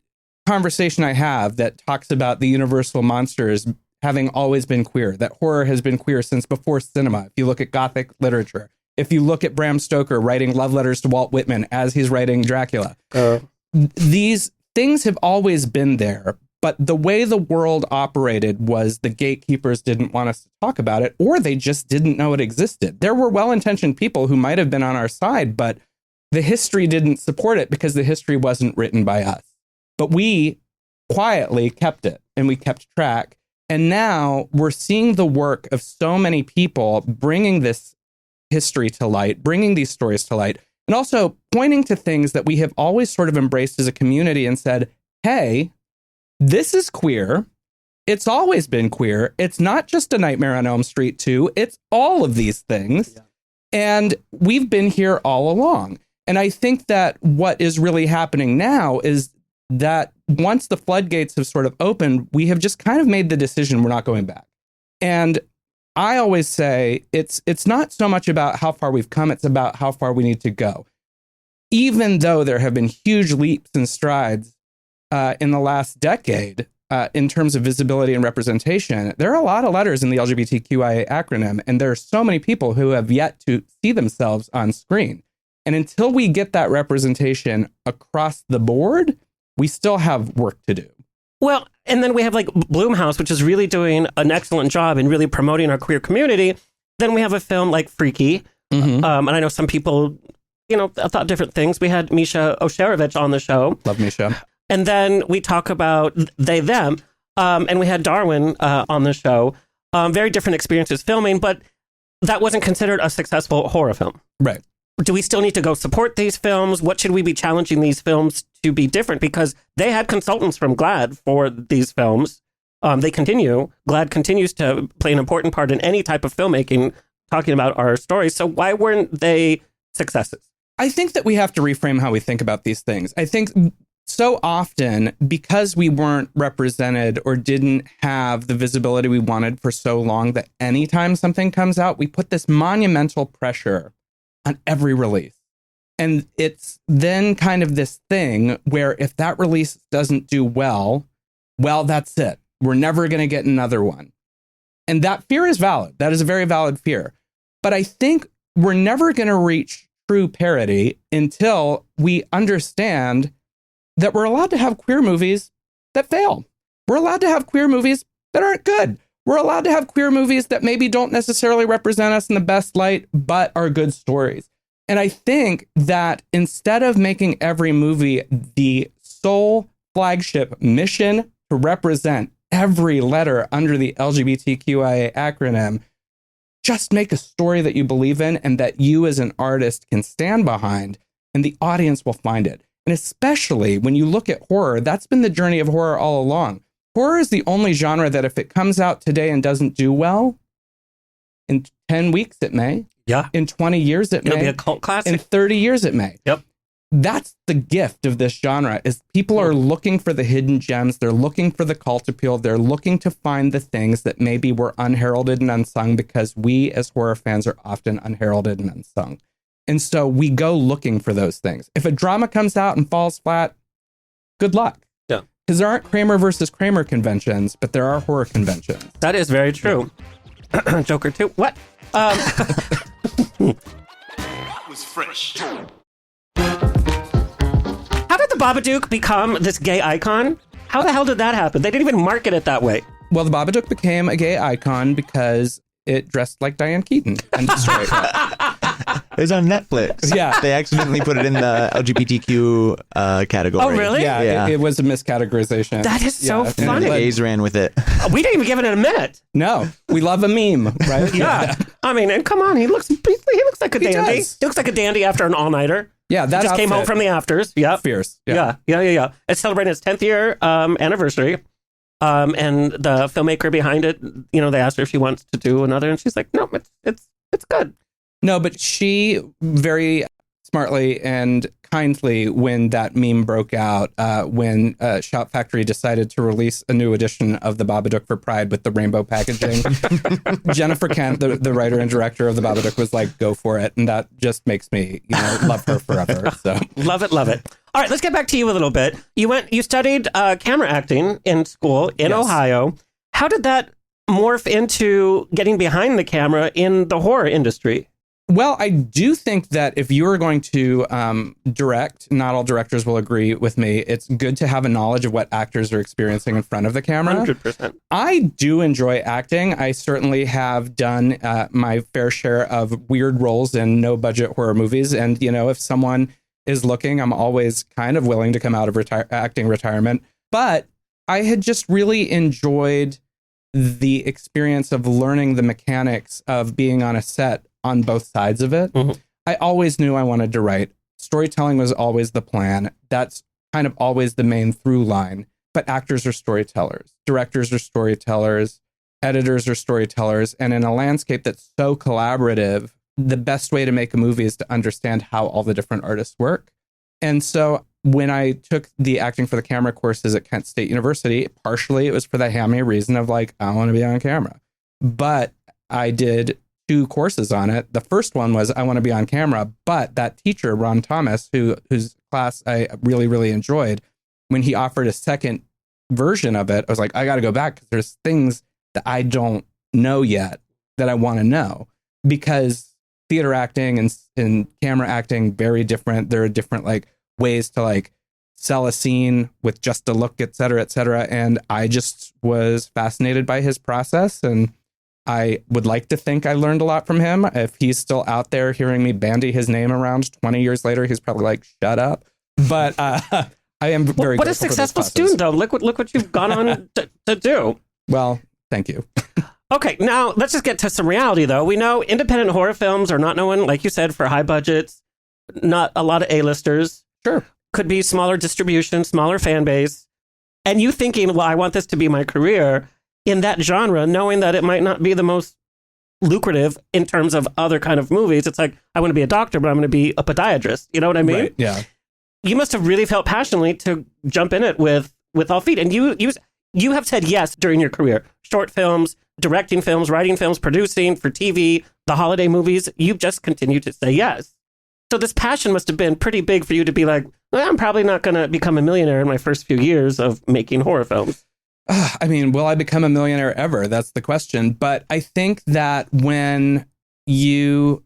S1: conversation I have that talks about the universal monsters having always been queer, that horror has been queer since before cinema. If you look at Gothic literature, if you look at Bram Stoker writing love letters to Walt Whitman as he's writing Dracula, these things have always been there. But the way the world operated was the gatekeepers didn't want us to talk about it, or they just didn't know it existed. There were well-intentioned people who might have been on our side, but the history didn't support it because the history wasn't written by us. But we quietly kept it, and we kept track. And now we're seeing the work of so many people bringing this history to light, bringing these stories to light, and also pointing to things that we have always sort of embraced as a community and said, hey, this is queer. It's always been queer. It's not just A Nightmare on Elm Street 2. It's all of these things. Yeah. And we've been here all along. And I think that what is really happening now is that once the floodgates have sort of opened, we have just kind of made the decision we're not going back. And I always say it's not so much about how far we've come. It's about how far we need to go. Even though there have been huge leaps and strides in the last decade, in terms of visibility and representation, there are a lot of letters in the LGBTQIA acronym, and there are so many people who have yet to see themselves on screen. And until we get that representation across the board, we still have work to do.
S2: Well, and then we have like Blumhouse, which is really doing an excellent job in really promoting our queer community. Then we have a film like Freaky. Mm-hmm. And I know some people, thought different things. We had Misha Osherovich on the show.
S1: Love Misha.
S2: And then we talk about they, them, and we had Darwin on the show. Very different experiences filming, but that wasn't considered a successful horror film.
S1: Right.
S2: Do we still need to go support these films? What should we be challenging these films to be different? Because they had consultants from GLAAD for these films. GLAAD continues to play an important part in any type of filmmaking, talking about our stories. So why weren't they successes?
S1: I think that we have to reframe how we think about these things. I think so often, because we weren't represented or didn't have the visibility we wanted for so long, that anytime something comes out, we put this monumental pressure on every release. And it's then kind of this thing where if that release doesn't do well, that's it. We're never going to get another one. And that fear is valid. That is a very valid fear. But I think we're never going to reach true parity until we understand that we're allowed to have queer movies that fail. We're allowed to have queer movies that aren't good. we're allowed to have queer movies that maybe don't necessarily represent us in the best light, but are good stories. And I think that instead of making every movie the sole flagship mission to represent every letter under the LGBTQIA acronym, just make a story that you believe in and that you as an artist can stand behind, and the audience will find it. And especially when you look at horror, that's been the journey of horror all along. Horror is the only genre that if it comes out today and doesn't do well, in 10 weeks it may.
S2: Yeah.
S1: In 20 years it may.
S2: It'll be a cult classic.
S1: In 30 years it may.
S2: Yep.
S1: That's the gift of this genre, is people are looking for the hidden gems. They're looking for the cult appeal. They're looking to find the things that maybe were unheralded and unsung, because we as horror fans are often unheralded and unsung. And so we go looking for those things. If a drama comes out and falls flat, good luck.
S2: Yeah.
S1: Because there aren't Kramer versus Kramer conventions, but there are horror conventions.
S2: That is very true. Joker 2. What?
S4: That was fresh.
S2: How did the Babadook become this gay icon? How the hell did that happen? They didn't even market it that way.
S1: Well, the Babadook became a gay icon because it dressed like Diane Keaton and destroyed her.
S7: It was on Netflix.
S1: Yeah.
S7: They accidentally put it in the LGBTQ category.
S2: Oh, really?
S1: Yeah, It was a miscategation.
S2: That is so
S1: Yeah,
S2: funny.
S7: The gays ran with it.
S2: We didn't even give it a minute.
S1: No, we love a meme, right?
S2: Yeah. I mean, and come on, he looks like a dandy.
S1: does.
S2: He looks like a dandy after an all-nighter.
S1: Yeah, that
S2: Just came home from the afters. Yep.
S1: Fierce.
S2: Yeah. It's celebrating its 10th year anniversary. And the filmmaker behind it, they asked her if she wants to do another, and she's like, no, it's good.
S1: No, but she very smartly and kindly, when that meme broke out, when Shout Factory decided to release a new edition of the Babadook for Pride with the rainbow packaging, Jennifer Kent, the writer and director of the Babadook, was like, go for it. And that just makes me, love her forever. So
S2: Love it. All right, let's get back to you a little bit. You studied camera acting in school in
S1: Yes.
S2: Ohio. How did that morph into getting behind the camera in the horror industry?
S1: Well, I do think that if you are going to direct, not all directors will agree with me, it's good to have a knowledge of what actors are experiencing in front of the camera.
S2: 100%.
S1: I do enjoy acting. I certainly have done my fair share of weird roles in no-budget horror movies. And, if someone is looking, I'm always kind of willing to come out of acting retirement. But I had just really enjoyed the experience of learning the mechanics of being on a set on both sides of it.
S2: Mm-hmm.
S1: I always knew I wanted to write. Storytelling was always the plan. That's kind of always the main through line. But actors are storytellers. Directors are storytellers. Editors are storytellers. And in a landscape that's so collaborative, the best way to make a movie is to understand how all the different artists work. And so when I took the acting for the camera courses at Kent State University, partially it was for the hammy reason of like, I want to be on camera. But I did 2 courses on it. The first one was I want to be on camera, but that teacher, Ron Thomas, whose class I really, really enjoyed, when he offered a second version of it, I was like, I got to go back because there's things that I don't know yet that I want to know, because theater acting and camera acting, very different. There are different ways to sell a scene with just a look, et cetera, et cetera. And I just was fascinated by his process, and I would like to think I learned a lot from him. If he's still out there hearing me bandy his name around 20 years later, he's probably like, shut up. But I am very
S2: What a
S1: grateful for those
S2: successful
S1: classes.
S2: student, though. Look what you've gone on to do.
S1: Well, thank you.
S2: Okay, now let's just get to some reality, though. We know independent horror films are not known, like you said, for high budgets, not a lot of A-listers.
S1: Sure.
S2: Could be smaller distribution, smaller fan base. And you thinking, well, I want this to be my career in that genre, knowing that it might not be the most lucrative in terms of other kind of movies. It's like, I want to be a doctor, but I'm going to be a podiatrist. You know what I mean?
S1: Right, yeah.
S2: You must have really felt passionately to jump in it with all feet. And you have said yes during your career. Short films, directing films, writing films, producing for TV, the holiday movies. You've just continued to say yes. So this passion must have been pretty big for you to be like, well, I'm probably not going to become a millionaire in my first few years of making horror films.
S1: I mean, will I become a millionaire ever? That's the question. But I think that when you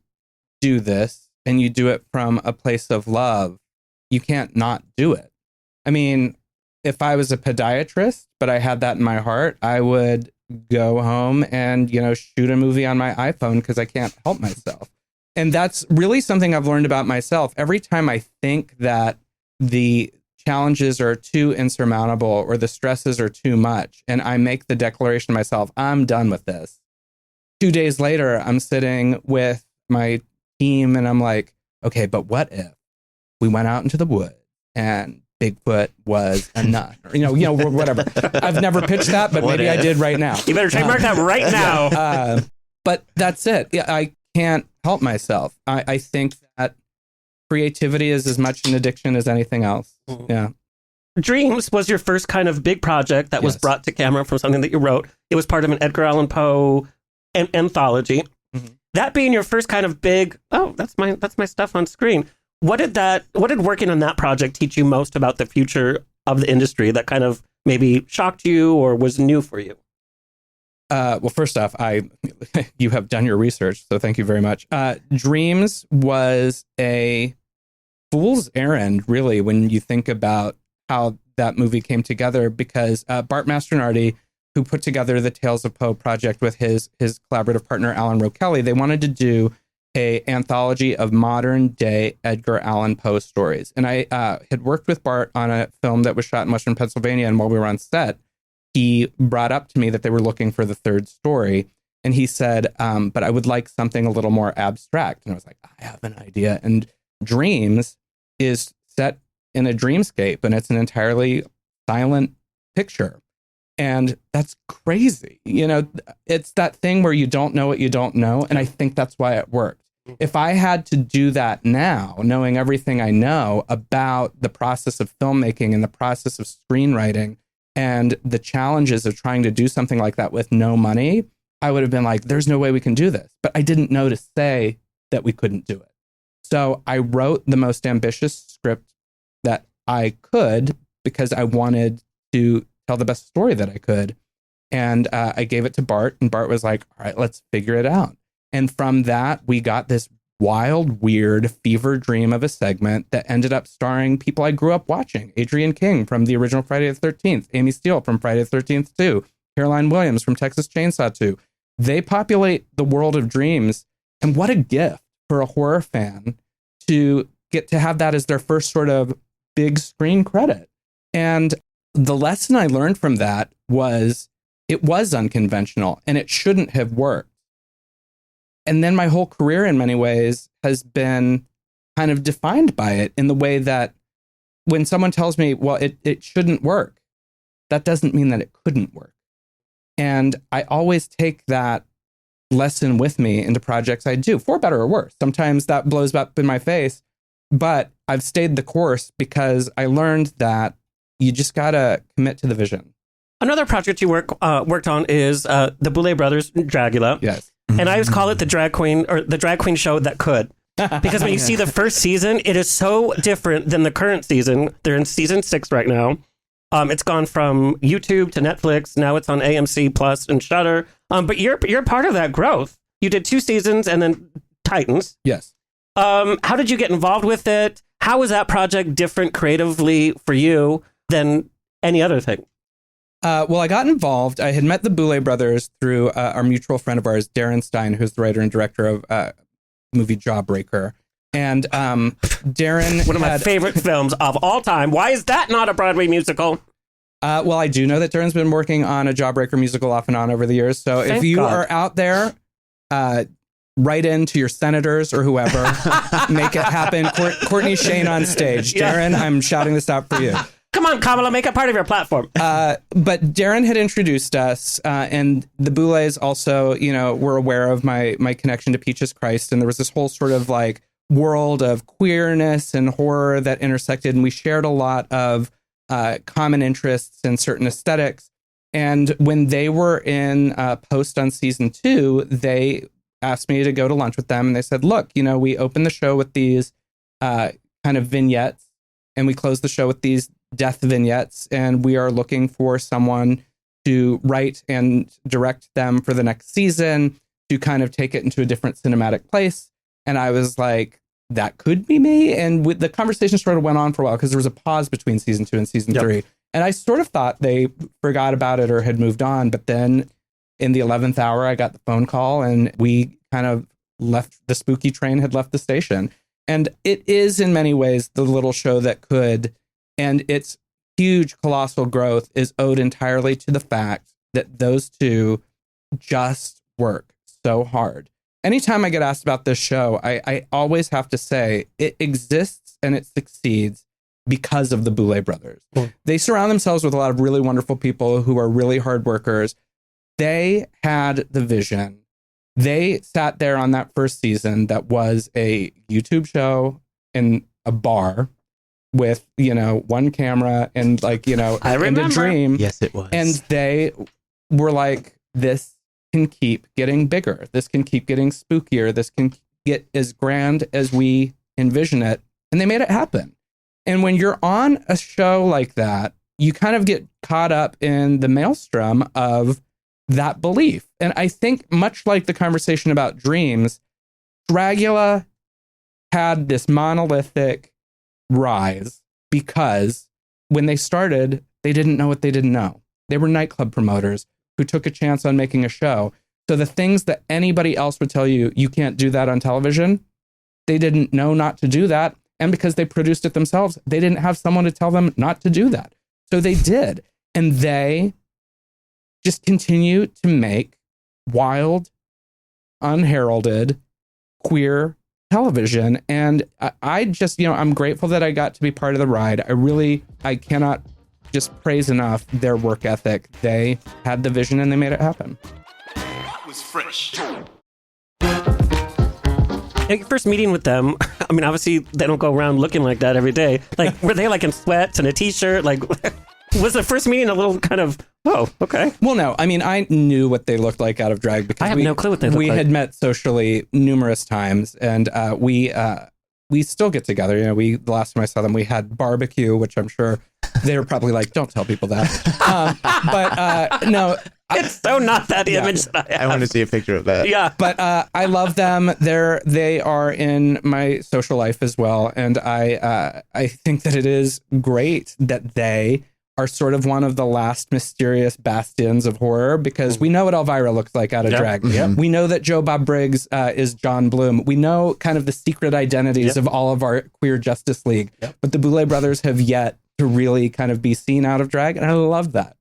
S1: do this and you do it from a place of love, you can't not do it. I mean, if I was a podiatrist, but I had that in my heart, I would go home and, shoot a movie on my iPhone because I can't help myself. And that's really something I've learned about myself. Every time I think that the challenges are too insurmountable or the stresses are too much, and I make the declaration to myself, I'm done with this. 2 days later, I'm sitting with my team and I'm like, okay, but what if we went out into the woods and Bigfoot was a nut? Or, whatever. I've never pitched that, but maybe I did right now.
S2: You better trademark that right now.
S1: But that's it. Yeah, I can't help myself. I think that creativity is as much an addiction as anything else. Yeah.
S2: Dreams was your first kind of big project that was brought to camera from something that you wrote. It was part of an Edgar Allan Poe anthology. Mm-hmm. That being your first kind of big, that's my stuff on screen. What did working on that project teach you most about the future of the industry that kind of maybe shocked you or was new for you?
S1: Well, first off, you have done your research, so thank you very much. Dreams was a fool's errand, really, when you think about how that movie came together, because Bart Mastronardi, who put together the Tales of Poe project with his collaborative partner, Alan Rowe Kelly, they wanted to do a anthology of modern day Edgar Allan Poe stories. And I had worked with Bart on a film that was shot in Western Pennsylvania, and while we were on set, he brought up to me that they were looking for the third story. And he said, but I would like something a little more abstract. And I was like, I have an idea. And Dreams is set in a dreamscape, and it's an entirely silent picture. And that's crazy. It's that thing where you don't know what you don't know. And I think that's why it worked. If I had to do that now, knowing everything I know about the process of filmmaking and the process of screenwriting and the challenges of trying to do something like that with no money, I would have been like, there's no way we can do this. But I didn't know to say that we couldn't do it. So I wrote the most ambitious script that I could because I wanted to tell the best story that I could. And I gave it to Bart, and Bart was like, all right, let's figure it out. And from that, we got this wild, weird fever dream of a segment that ended up starring people I grew up watching. Adrienne King from the original Friday the 13th, Amy Steele from Friday the 13th 2, Caroline Williams from Texas Chainsaw 2. They populate the world of dreams. And what a gift for a horror fan to get to have that as their first sort of big screen credit. And the lesson I learned from that was it was unconventional and it shouldn't have worked. And then my whole career in many ways has been kind of defined by it, in the way that when someone tells me, well, it shouldn't work, that doesn't mean that it couldn't work. And I always take that lesson with me into projects I do, for better or worse. Sometimes that blows up in my face, but I've stayed the course because I learned that you just got to commit to the vision.
S2: Another project you worked on is the Boulet Brothers, Dragula.
S1: Yes.
S2: And I always call it the drag queen show that could. Because when you see the first season, it is so different than the current season. They're in season 6 right now. It's gone from YouTube to Netflix. Now it's on AMC Plus and Shudder. But you're part of that growth. You did 2 seasons and then Titans.
S1: Yes.
S2: How did you get involved with it? How was that project different creatively for you than any other thing?
S1: Well, I got involved. I had met the Boulet brothers through our mutual friend of ours, Darren Stein, who's the writer and director of the movie Jawbreaker. And Darren...
S2: One of my favorite films of all time. Why is that not a Broadway musical?
S1: Well, I do know that Darren's been working on a Jawbreaker musical off and on over the years. So if you are out there, write in to your senators or whoever, make it happen. Courtney Shane on stage. Darren, I'm shouting this out for you.
S2: Come on, Kamala, make it part of your platform.
S1: But Darren had introduced us, and the Boulets also, were aware of my connection to Peaches Christ, and there was this whole sort of like world of queerness and horror that intersected, and we shared a lot of common interests and certain aesthetics. And when they were in post on season 2, they asked me to go to lunch with them, and they said, look, we opened the show with these kind of vignettes, and we closed the show with these death vignettes, and we are looking for someone to write and direct them for the next season to kind of take it into a different cinematic place. And I was like, that could be me. And the conversation sort of went on for a while because there was a pause between season 2 and season 3. And I sort of thought they forgot about it or had moved on. But then in the 11th hour, I got the phone call and we kind of left. The spooky train had left the station. And it is in many ways the little show that could, and its huge colossal growth is owed entirely to the fact that those two just work so hard. Anytime I get asked about this show, I always have to say it exists and it succeeds because of the Boulet brothers. They surround themselves with a lot of really wonderful people who are really hard workers. They had the vision. They sat there on that first season that was a YouTube show in a bar with, one camera and and a dream.
S7: Yes, it was.
S1: And they were like, this can keep getting bigger. This can keep getting spookier. This can get as grand as we envision it. And they made it happen. And when you're on a show like that, you kind of get caught up in the maelstrom of that belief. And I think much like the conversation about dreams, Dragula had this monolithic rise because when they started, they didn't know what they didn't know. They were nightclub promoters who took a chance on making a show. So the things that anybody else would tell you, you can't do that on television, they didn't know not to do that. And because they produced it themselves, they didn't have someone to tell them not to do that. So they did. And they just continue to make wild, unheralded, queer television. And I just, I'm grateful that I got to be part of the ride. I cannot just praise enough their work ethic. They had the vision and they made it happen.
S4: That was fresh.
S2: Your first meeting with them, I mean, obviously they don't go around looking like that every day. Like, were they like in sweats and a t-shirt? Like, was the first meeting a little kind of, oh, okay.
S1: Well, no, I mean, I knew what they looked like out of drag because
S2: I have no clue what they look like.
S1: We had met socially numerous times, and we still get together. The last time I saw them, we had barbecue, which I'm sure they were probably like, don't tell people that. But no.
S2: It's so not that image that I have.
S7: I want to see a picture of that.
S2: Yeah.
S1: But I love them. They are in my social life as well. And I think that it is great that they are sort of one of the last mysterious bastions of horror, because we know what Elvira looks like out of drag.
S7: Yep.
S1: We know that Joe Bob Briggs is John Bloom. We know kind of the secret identities of all of our queer Justice League. Yep. But the Boulet brothers have yet to really kind of be seen out of drag. And I love that.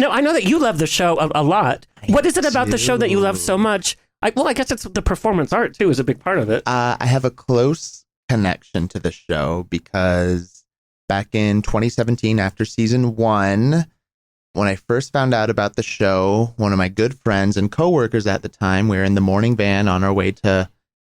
S2: No, I know that you love the show a lot. What is it about the show that you love so much? I guess it's the performance art, too, is a big part of it.
S7: I have a close connection to the show because back in 2017, after season 1, when I first found out about the show, one of my good friends and coworkers at the time, we were in the morning van on our way to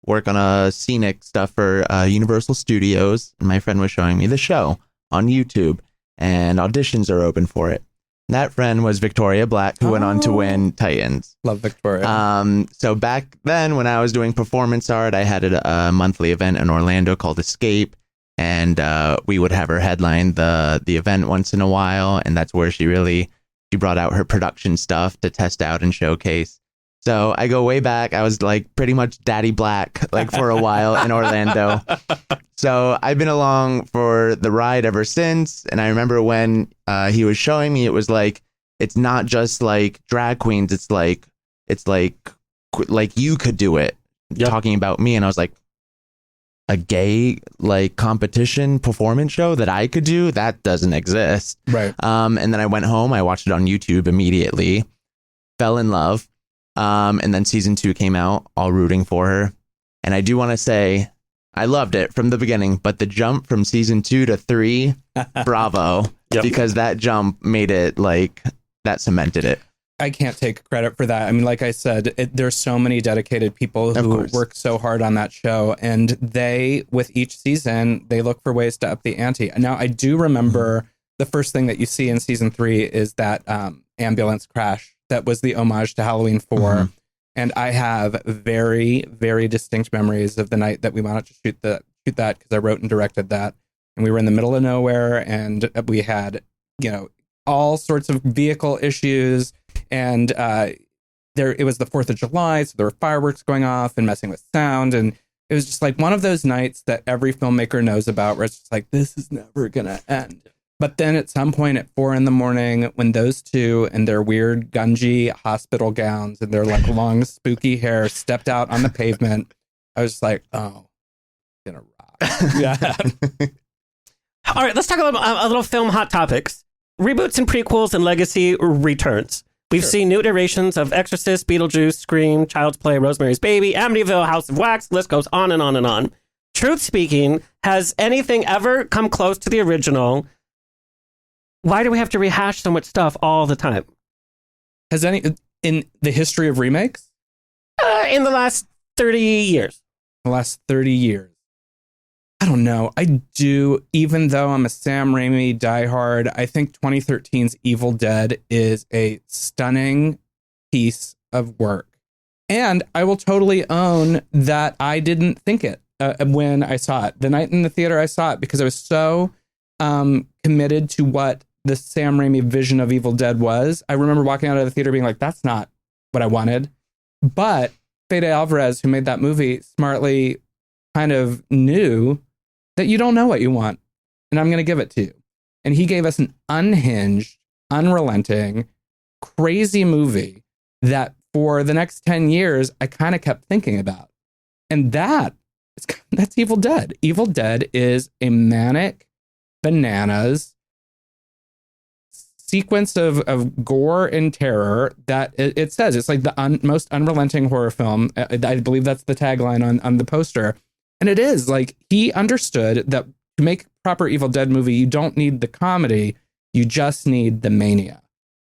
S7: work on a scenic stuff for Universal Studios. And my friend was showing me the show on YouTube, and auditions are open for it. That friend was Victoria Black, who went on to win Titans.
S1: Love Victoria.
S7: So back then, when I was doing performance art, I had a monthly event in Orlando called Escape, and we would have her headline the event once in a while, and that's where she brought out her production stuff to test out and showcase. So I go way back. I was like pretty much Daddy Black like for a while in Orlando. So I've been along for the ride ever since. And I remember when he was showing me, it was like, it's not just like drag queens. It's like you could do it.
S2: Yep.
S7: Talking about me. And I was like, a gay like competition performance show that I could do? That doesn't exist.
S1: Right.
S7: And then I went home. I watched it on YouTube immediately. Fell in love. And then season 2 came out, all rooting for her. And I do want to say, I loved it from the beginning, but the jump from season 2 to 3, bravo.
S2: Yep.
S7: Because that jump made it like, that cemented it.
S1: I can't take credit for that. I mean, like I said, there's so many dedicated people who work so hard on that show. And they, with each season, they look for ways to up the ante. Now, I do remember the first thing that you see in season 3 is that ambulance crash. That was the homage to Halloween 4. Mm-hmm. And I have very, very distinct memories of the night that we wanted to shoot that because I wrote and directed that. And we were in the middle of nowhere and we had, all sorts of vehicle issues. And it was the 4th of July. So there were fireworks going off and messing with sound. And it was just like one of those nights that every filmmaker knows about where it's just like, this is never going to end. But then at some point at 4 a.m, when those two in their weird gungy hospital gowns and their like long spooky hair stepped out on the pavement, I was like, oh, it's gonna rock. Yeah.
S2: All right, let's talk a little film hot topics. Reboots and prequels and legacy returns. We've seen new iterations of Exorcist, Beetlejuice, Scream, Child's Play, Rosemary's Baby, Amityville, House of Wax. List goes on and on and on. Truth speaking, has anything ever come close to the original? Why do we have to rehash so much stuff all the time?
S1: Has any in the history of remakes?
S2: In the last 30 years.
S1: The last 30 years. I don't know. I do, even though I'm a Sam Raimi diehard, I think 2013's Evil Dead is a stunning piece of work. And I will totally own that I didn't think it when I saw it. The night in the theater I saw it, because I was so committed to what the Sam Raimi vision of Evil Dead was. I remember walking out of the theater being like, that's not what I wanted. But Fede Alvarez, who made that movie, smartly kind of knew that you don't know what you want, and I'm going to give it to you. And he gave us an unhinged, unrelenting, crazy movie that for the next 10 years, I kind of kept thinking about. And that's Evil Dead. Evil Dead is a manic, bananas sequence of gore and terror that it says it's like the most unrelenting horror film. I believe that's the tagline on the poster. And it is like he understood that to make a proper Evil Dead movie, you don't need the comedy. You just need the mania.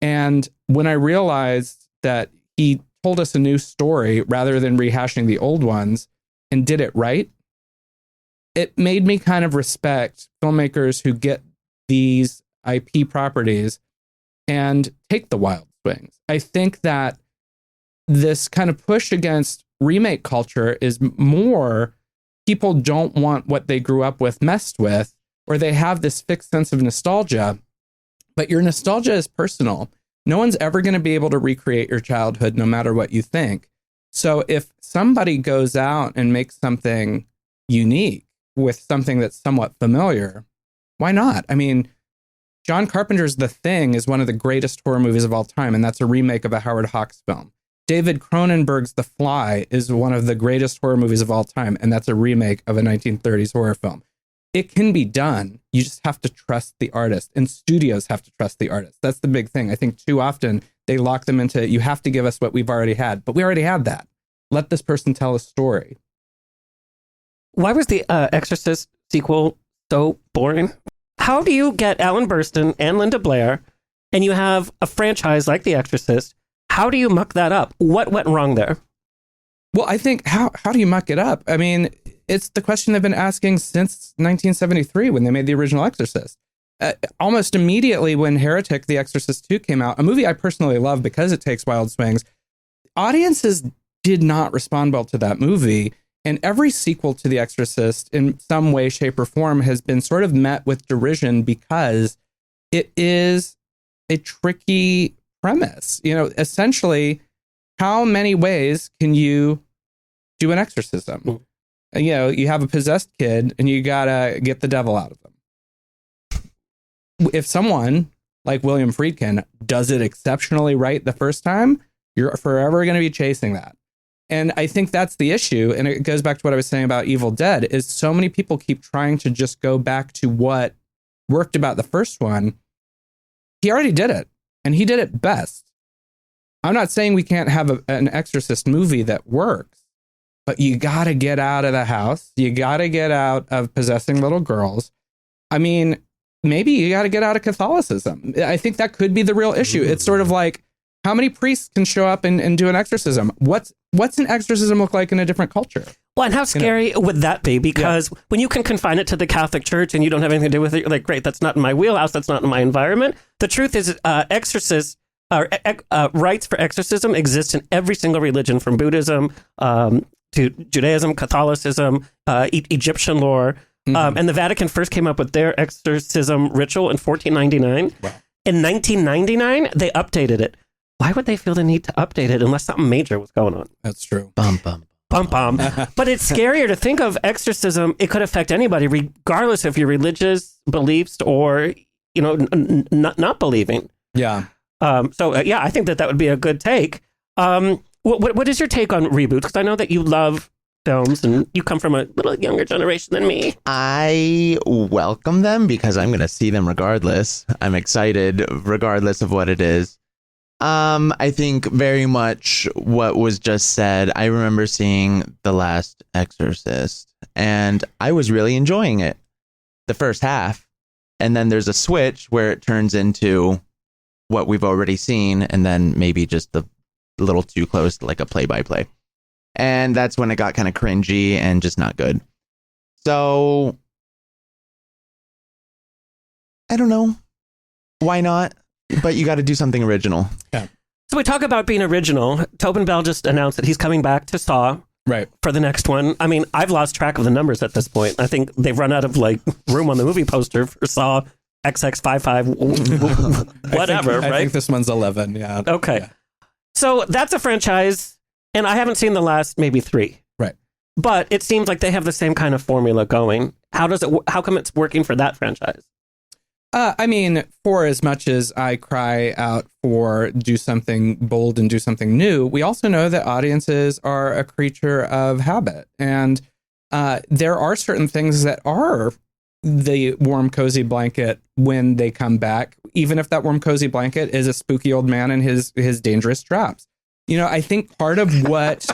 S1: And when I realized that he told us a new story rather than rehashing the old ones and did it right, it made me kind of respect filmmakers who get these IP properties and take the wild swings. I think that this kind of push against remake culture is more people don't want what they grew up with messed with, or they have this fixed sense of nostalgia, but your nostalgia is personal. No one's ever going to be able to recreate your childhood, no matter what you think. So if somebody goes out and makes something unique with something that's somewhat familiar, why not? I mean, John Carpenter's The Thing is one of the greatest horror movies of all time, and that's a remake of a Howard Hawks film. David Cronenberg's The Fly is one of the greatest horror movies of all time, and that's a remake of a 1930s horror film. It can be done. You just have to trust the artist, and studios have to trust the artist. That's the big thing. I think too often they lock them into, you have to give us what we've already had, but we already had that. Let this person tell a story.
S2: Why was the Exorcist sequel so boring? How do you get Alan Burstyn and Linda Blair, and you have a franchise like The Exorcist? How do you muck that up? What went wrong there?
S1: Well, I think, how do you muck it up? I mean, it's the question they've been asking since 1973 when they made the original Exorcist. Almost immediately when Heretic, The Exorcist 2 came out, a movie I personally love because it takes wild swings, audiences did not respond well to that movie. And every sequel to The Exorcist in some way, shape, or form has been sort of met with derision because it is a tricky premise. You know, essentially, how many ways can you do an exorcism? You know, you have a possessed kid and you gotta get the devil out of them. If someone like William Friedkin does it exceptionally right the first time, you're forever going to be chasing that. And I think that's the issue. And it goes back to what I was saying about Evil Dead, is so many people keep trying to just go back to what worked about the first one. He already did it, and he did it best. I'm not saying we can't have an Exorcist movie that works, but you got to get out of the house. You got to get out of possessing little girls. I mean, maybe you got to get out of Catholicism. I think that could be the real issue. It's sort of like, how many priests can show up and do an exorcism? What's an exorcism look like in a different culture?
S2: Well, and how scary would that be? Because when you can confine it to the Catholic Church and you don't have anything to do with it, you're like, great, that's not in my wheelhouse, that's not in my environment. The truth is, rites for exorcism exist in every single religion, from Buddhism to Judaism, Catholicism, Egyptian lore. And the Vatican first came up with their exorcism ritual in 1499. Wow. In 1999, they updated it. Why would they feel the need to update it unless something major was going on?
S1: That's true.
S2: Bum, bum. But it's scarier to think of exorcism. It could affect anybody, regardless of your religious beliefs or not believing.
S1: Yeah.
S2: I think that would be a good take. What is your take on reboots? Because I know that you love films and you come from a little younger generation than me.
S7: I welcome them because I'm going to see them regardless. I'm excited regardless of what it is. I think very much what was just said. I remember seeing The Last Exorcist and I was really enjoying it the first half. And then there's a switch where it turns into what we've already seen and then maybe just a little too close to like a play-by-play. And that's when it got kind of cringy and just not good. So, I don't know. Why not? But you got to do something original.
S1: Yeah.
S2: So we talk about being original. Tobin Bell just announced that he's coming back to Saw for the next one. I mean, I've lost track of the numbers at this point. I think they've run out of room on the movie poster for Saw XX55, whatever, right?
S1: I think this one's 11, yeah.
S2: Okay.
S1: Yeah.
S2: So that's a franchise, and I haven't seen the last maybe 3.
S1: Right.
S2: But it seems like they have the same kind of formula going. How come it's working for that franchise?
S1: I mean, for as much as I cry out for do something bold and do something new, we also know that audiences are a creature of habit. And there are certain things that are the warm, cozy blanket when they come back, even if that warm, cozy blanket is a spooky old man and his dangerous traps. I think part of what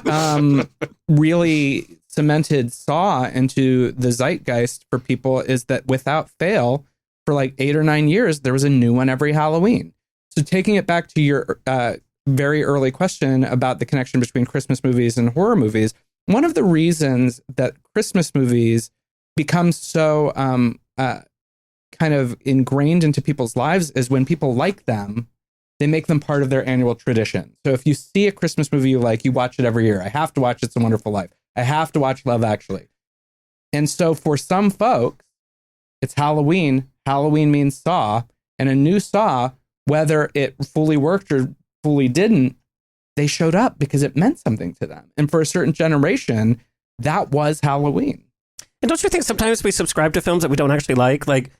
S1: really cemented Saw into the zeitgeist for people is that without fail, for 8 or 9 years, there was a new one every Halloween. So taking it back to your very early question about the connection between Christmas movies and horror movies, one of the reasons that Christmas movies become so kind of ingrained into people's lives is when people like them, they make them part of their annual tradition. So if you see a Christmas movie you like, you watch it every year. I have to watch It's a Wonderful Life. I have to watch Love Actually. And so for some folks, it's Halloween. Halloween means Saw. And a new Saw, whether it fully worked or fully didn't, they showed up because it meant something to them. And for a certain generation, that was Halloween.
S2: And don't you think sometimes we subscribe to films that we don't actually like? Like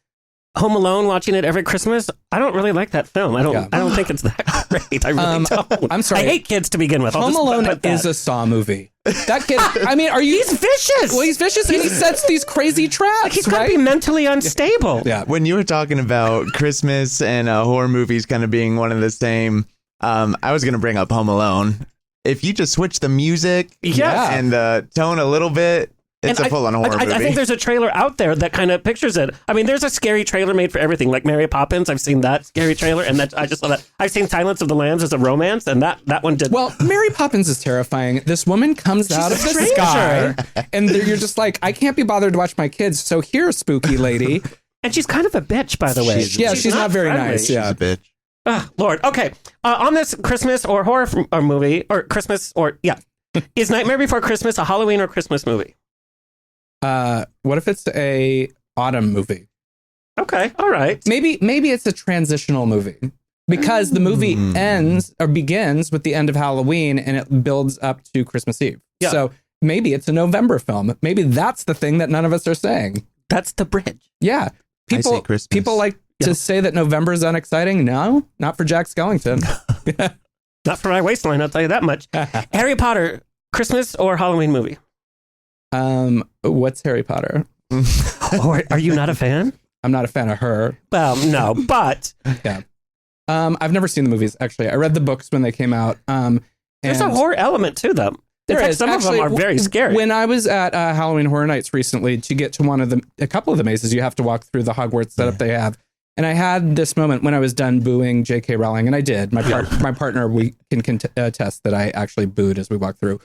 S2: Home Alone, watching it every Christmas, I don't really like that film. I don't think it's that great. I really don't.
S1: I'm sorry.
S2: I hate kids to begin with.
S1: Home Alone is a Saw movie. That kid, I mean,
S2: He's vicious.
S1: Well, he's vicious and he sets these crazy traps,
S2: He's got to be mentally unstable.
S1: Yeah.
S7: When you were talking about Christmas and horror movies kind of being one and the same, I was going to bring up Home Alone. If you just switch the music and the tone a little bit, it's a full-on horror movie.
S2: I think there's a trailer out there that kind of pictures it. I mean, there's a scary trailer made for everything, like Mary Poppins. I've seen that scary trailer, and I just saw that. I've seen Silence of the Lambs as a romance, and that one did.
S1: Well, Mary Poppins is terrifying. This woman comes out of the sky, and you're just like, I can't be bothered to watch my kids, so here, spooky lady.
S2: And she's kind of a bitch, by the way.
S1: She's not very
S2: friendly.
S1: nice. Yeah,
S7: she's a bitch.
S2: Oh, Lord. Okay. On this Christmas or horror or movie, or Christmas or, is Nightmare Before Christmas a Halloween or Christmas movie?
S1: What if it's a autumn movie?
S2: Okay, all right.
S1: Maybe it's a transitional movie because the movie ends or begins with the end of Halloween and it builds up to Christmas Eve. Yeah. So maybe it's a November film. Maybe that's the thing that none of us are saying.
S2: That's the bridge.
S1: Yeah. People like to say that November is unexciting. No, not for Jack Skellington.
S2: Not for my waistline, I'll tell you that much. Harry Potter, Christmas or Halloween movie?
S1: What's Harry Potter?
S2: Or are you not a fan?
S1: I'm not a fan of her.
S2: Well, no, but
S1: yeah. I've never seen the movies, actually. I read the books when they came out.
S2: There's a horror element to them. Some of them are very scary.
S1: When I was at Halloween Horror Nights recently, to get to a couple of the mazes, you have to walk through the Hogwarts setup they have. And I had this moment when I was done booing J.K. Rowling, and I did. My partner, we can attest that I actually booed as we walked through.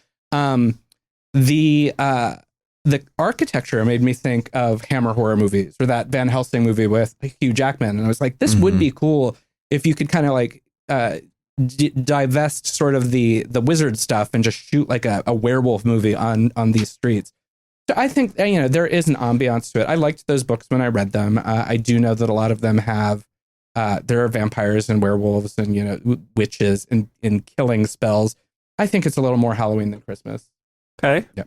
S1: The architecture made me think of Hammer horror movies or that Van Helsing movie with Hugh Jackman. And I was like, this would be cool if you could kind of like divest sort of the wizard stuff and just shoot like a werewolf movie on these streets. So I think, there is an ambiance to it. I liked those books when I read them. I do know that a lot of them have, there are vampires and werewolves and, witches and killing spells. I think it's a little more Halloween than Christmas.
S2: Okay.
S1: Yeah.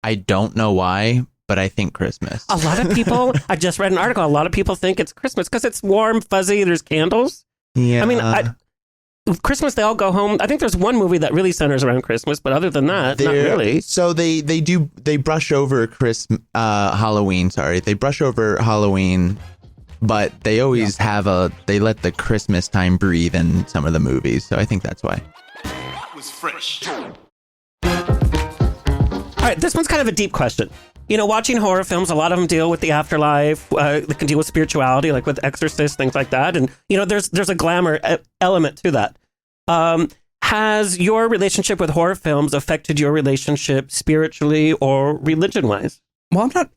S7: I don't know why, but I think Christmas.
S2: A lot of people, I just read an article, a lot of people think it's Christmas because it's warm, fuzzy, there's candles.
S7: Yeah.
S2: I mean, Christmas, they all go home. I think there's one movie that really centers around Christmas, but other than that, not really.
S7: So they brush over Halloween. Sorry, they brush over Halloween, but they always they let the Christmas time breathe in some of the movies. So I think that's why.
S4: That was fresh.
S2: All right, this one's kind of a deep question. You know, watching horror films, a lot of them deal with the afterlife. They can deal with spirituality, like with Exorcist, things like that. And, you know, there's a glamour element to that. Has your relationship with horror films affected your relationship spiritually or religion-wise?
S1: Well, I'm not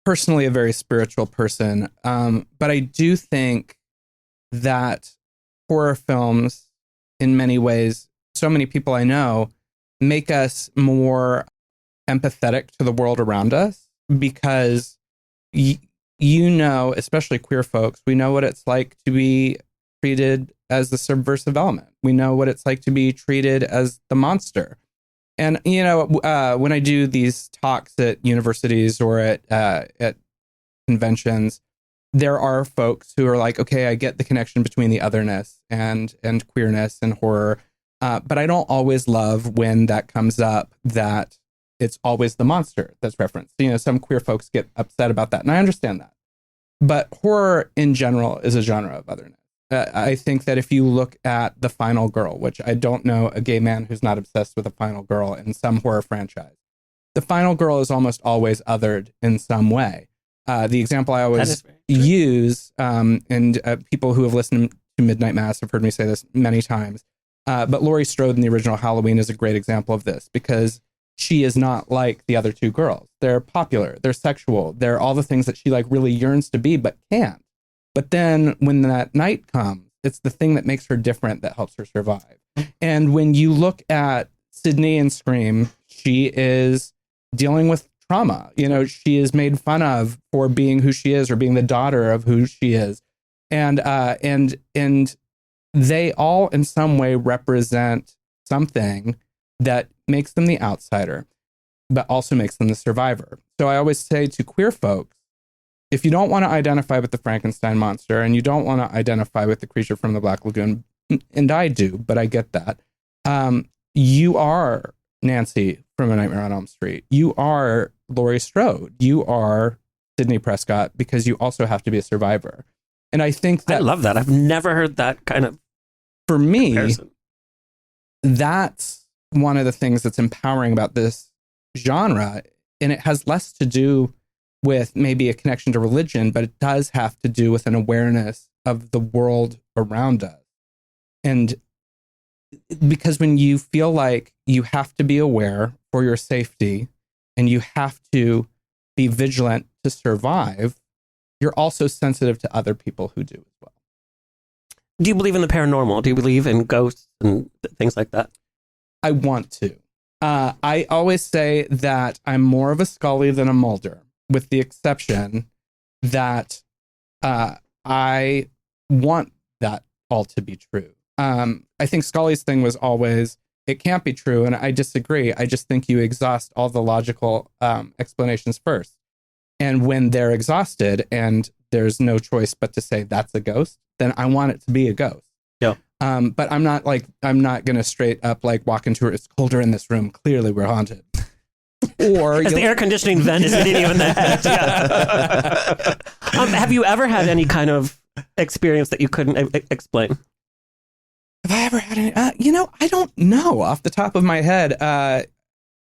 S1: personally a very spiritual person, but I do think that horror films, in many ways, so many people I know, make us more empathetic to the world around us because you know, especially queer folks, we know what it's like to be treated as the subversive element. We know what it's like to be treated as the monster. And, you know, when I do these talks at universities or at conventions, there are folks who are like, okay, I get the connection between the otherness and queerness and horror. But I don't always love when that comes up that it's always the monster that's referenced. You know, some queer folks get upset about that, and I understand that. But horror in general is a genre of otherness. I think that if you look at The Final Girl, which I don't know a gay man who's not obsessed with The Final Girl in some horror franchise, The Final Girl is almost always othered in some way. The example I always use, and people who have listened to Midnight Mass have heard me say this many times, but Laurie Strode in the original Halloween is a great example of this because she is not like the other two girls. They're popular, they're sexual, they're all the things that she like really yearns to be but can't. But then when that night comes, it's the thing that makes her different that helps her survive. And when you look at Sydney in Scream, she is dealing with trauma. You know, she is made fun of for being who she is or being the daughter of who she is. And they all in some way represent something that makes them the outsider, but also makes them the survivor. So I always say to queer folks, if you don't want to identify with the Frankenstein monster and you don't want to identify with the creature from the Black Lagoon, and I do, but I get that, you are Nancy from A Nightmare on Elm Street. You are Laurie Strode. You are Sidney Prescott because you also have to be a survivor. And I think that... I
S2: love that. I've never heard that kind of...
S1: For me,
S2: comparison.
S1: That's one of the things that's empowering about this genre. And it has less to do with maybe a connection to religion, but it does have to do with an awareness of the world around us. And because when you feel like you have to be aware for your safety and you have to be vigilant to survive, you're also sensitive to other people who do as well.
S2: Do you believe in the paranormal? Do you believe in ghosts and things like that?
S1: I want to. I always say that I'm more of a Scully than a Mulder, with the exception that I want that all to be true. I think Scully's thing was always, it can't be true, and I disagree. I just think you exhaust all the logical explanations first. And when they're exhausted and there's no choice but to say that's a ghost, then I want it to be a ghost.
S2: Yeah.
S1: But I'm not going to straight up like walk into it. It's colder in this room. Clearly we're haunted. Or
S2: as the air conditioning vent is hitting you in the head. Yeah. Have you ever had any kind of experience that you couldn't explain?
S1: Have I ever had any? I don't know off the top of my head.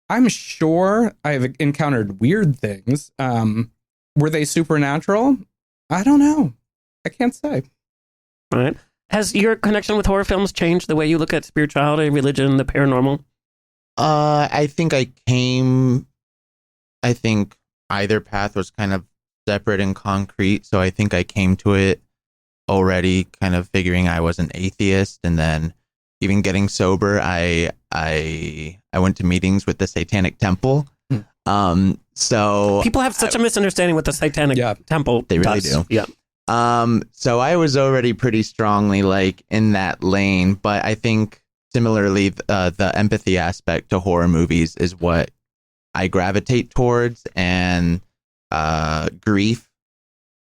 S1: I'm sure I've encountered weird things. Were they supernatural? I don't know. I can't say.
S2: All right. Has your connection with horror films changed the way you look at spirituality, religion, the paranormal?
S7: I think either path was kind of separate and concrete. So I think I came to it already kind of figuring I was an atheist. And then even getting sober, I went to meetings with the Satanic Temple. So
S2: people have such a misunderstanding with the Satanic Temple.
S7: They really do.
S2: Yeah.
S7: So I was already pretty strongly like in that lane, but I think similarly, the empathy aspect to horror movies is what I gravitate towards, and grief,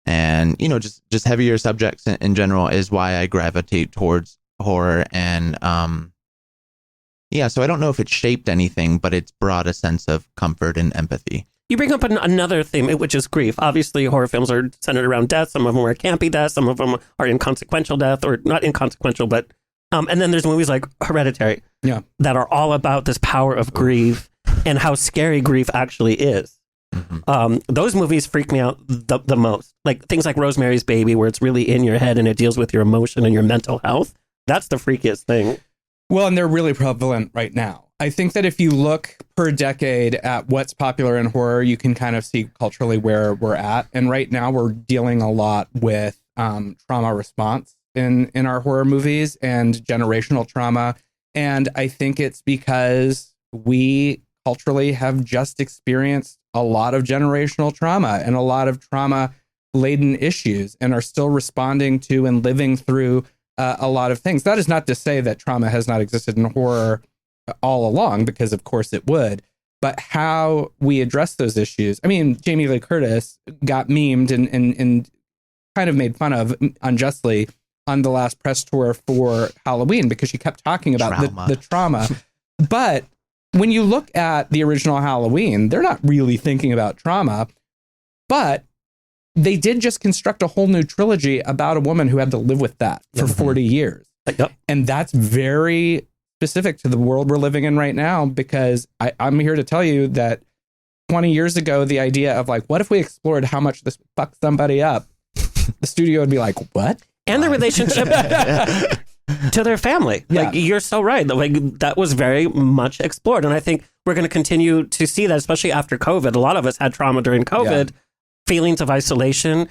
S7: and just heavier subjects in general is why I gravitate towards horror. And so I don't know if it's shaped anything, but it's brought a sense of comfort and empathy.
S2: You bring up another theme, which is grief. Obviously, horror films are centered around death. Some of them are campy death. Some of them are inconsequential death, or not inconsequential, but and then there's movies like Hereditary that are all about this power of grief and how scary grief actually is. Mm-hmm. Those movies freak me out the most. Like things like Rosemary's Baby, where it's really in your head and it deals with your emotion and your mental health. That's the freakiest thing.
S1: Well, and they're really prevalent right now. I think that if you look per decade at what's popular in horror, you can kind of see culturally where we're at. And right now we're dealing a lot with trauma response in our horror movies and generational trauma. And I think it's because we culturally have just experienced a lot of generational trauma and a lot of trauma-laden issues and are still responding to and living through a lot of things. That is not to say that trauma has not existed in horror all along, because of course it would, but how we address those issues. I mean, Jamie Lee Curtis got memed and kind of made fun of unjustly on the last press tour for Halloween because she kept talking about the trauma. But when you look at the original Halloween, they're not really thinking about trauma, but they did just construct a whole new trilogy about a woman who had to live with that for 40 years.
S2: Yep.
S1: And that's very specific to the world we're living in right now, because I'm here to tell you that 20 years ago, the idea of like, what if we explored how much this fucked somebody up? The studio would be like, what?
S2: And the relationship to their family.
S1: Yeah.
S2: Like, you're so right. Like, that was very much explored. And I think we're going to continue to see that, especially after COVID. A lot of us had trauma during COVID, feelings of isolation.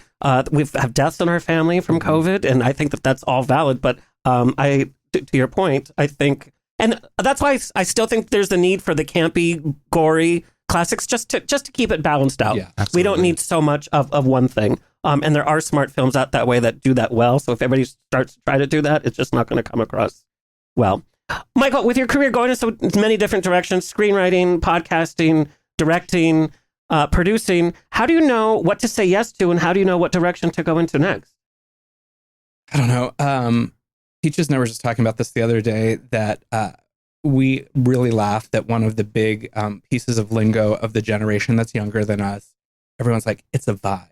S2: We have deaths in our family from COVID. And I think that that's all valid. But to your point, I think, and that's why I still think there's the need for the campy, gory classics just to keep it balanced out.
S1: Yeah,
S2: we don't need so much of one thing. And there are smart films out that way that do that well. So if everybody starts to try to do that, it's just not going to come across well. Michael, with your career going in so many different directions, screenwriting, podcasting, directing, producing, how do you know what to say yes to, and how do you know what direction to go into next?
S1: I don't know. Peaches and I were just talking about this the other day, that we really laughed that one of the big pieces of lingo of the generation that's younger than us, everyone's like, it's a vibe.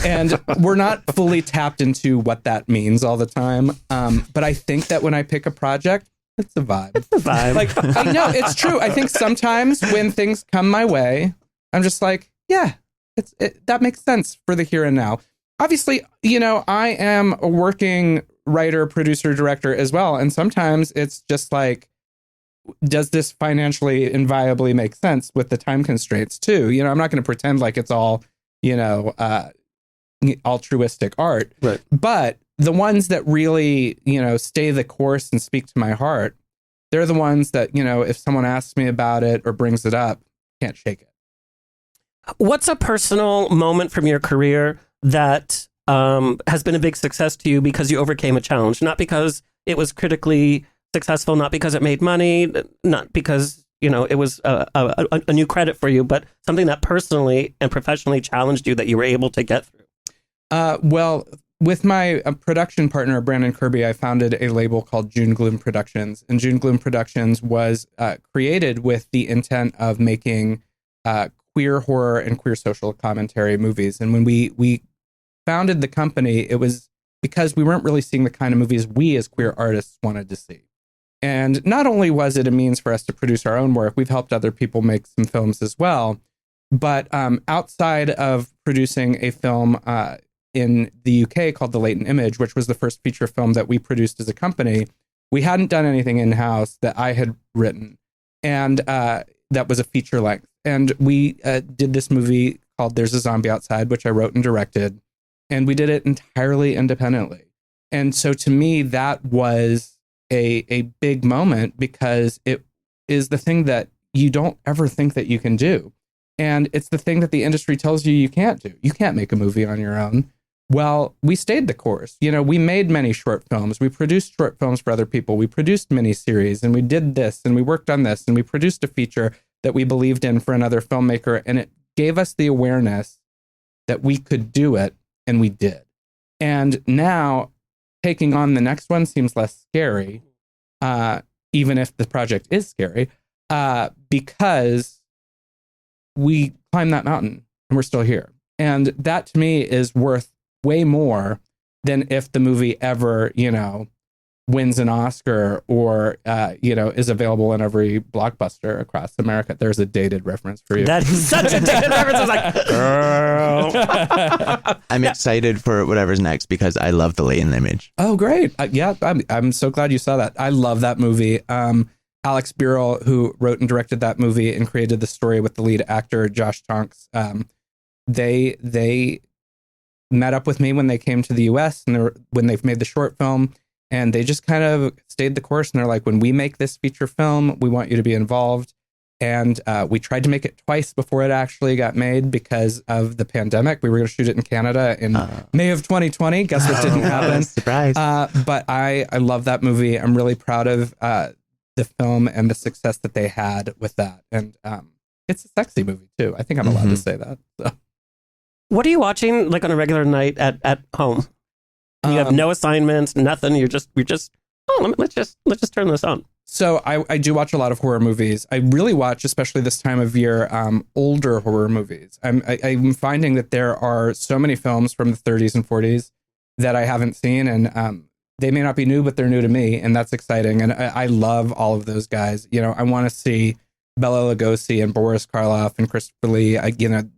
S1: And we're not fully tapped into what that means all the time. But I think that when I pick a project, it's a vibe.
S2: It's a vibe.
S1: Like, I know, it's true. I think sometimes when things come my way, I'm just like, yeah, that makes sense for the here and now. Obviously, I am a working writer, producer, director as well. And sometimes it's just like, does this financially and viably make sense with the time constraints too? I'm not going to pretend like it's all, altruistic art.
S2: Right.
S1: But the ones that really, stay the course and speak to my heart, they're the ones that, if someone asks me about it or brings it up, can't shake it.
S2: What's a personal moment from your career that has been a big success to you because you overcame a challenge? Not because it was critically successful, not because it made money, not because, it was a new credit for you, but something that personally and professionally challenged you that you were able to get through.
S1: Well, with my production partner, Brandon Kirby, I founded a label called June Gloom Productions. And June Gloom Productions was created with the intent of making queer horror and queer social commentary movies. And when we founded the company, it was because we weren't really seeing the kind of movies we as queer artists wanted to see. And not only was it a means for us to produce our own work, we've helped other people make some films as well. But outside of producing a film in the UK called The Latent Image, which was the first feature film that we produced as a company, we hadn't done anything in-house that I had written. And that was a feature length. And we did this movie called There's a Zombie Outside, which I wrote and directed. And we did it entirely independently. And so to me, that was a big moment, because it is the thing that you don't ever think that you can do. And it's the thing that the industry tells you can't do. You can't make a movie on your own. Well, we stayed the course. We made many short films. We produced short films for other people. We produced miniseries, and we did this, and we worked on this, and we produced a feature. that we believed in for another filmmaker. And it gave us the awareness that we could do it, and we did. And now taking on the next one seems less scary, even if the project is scary, because we climbed that mountain and we're still here. And that to me is worth way more than if the movie ever, wins an Oscar or, is available in every blockbuster across America. There's a dated reference for you.
S2: That is such a dated reference. I was like, girl.
S7: I'm excited for whatever's next because I love the latent image.
S1: Oh, great. I'm so glad you saw that. I love that movie. Alex Burrell, who wrote and directed that movie and created the story with the lead actor, Josh Tonks, they met up with me when they came to the US and when they've made the short film. And they just kind of stayed the course. And they're like, when we make this feature film, we want you to be involved. And we tried to make it twice before it actually got made because of the pandemic. We were going to shoot it in Canada in May of 2020. Guess what didn't happen?
S7: Surprise.
S1: But I love that movie. I'm really proud of the film and the success that they had with that. And it's a sexy movie, too. I think I'm allowed to say that. So.
S2: What are you watching like on a regular night at home? You have no assignments, nothing. You're just. Let's just turn this on.
S1: So I do watch a lot of horror movies. I really watch, especially this time of year, older horror movies. I'm finding that there are so many films from the 30s and 40s that I haven't seen, and they may not be new, but they're new to me, and that's exciting. And I love all of those guys. I want to see Bela Lugosi and Boris Karloff and Christopher Lee.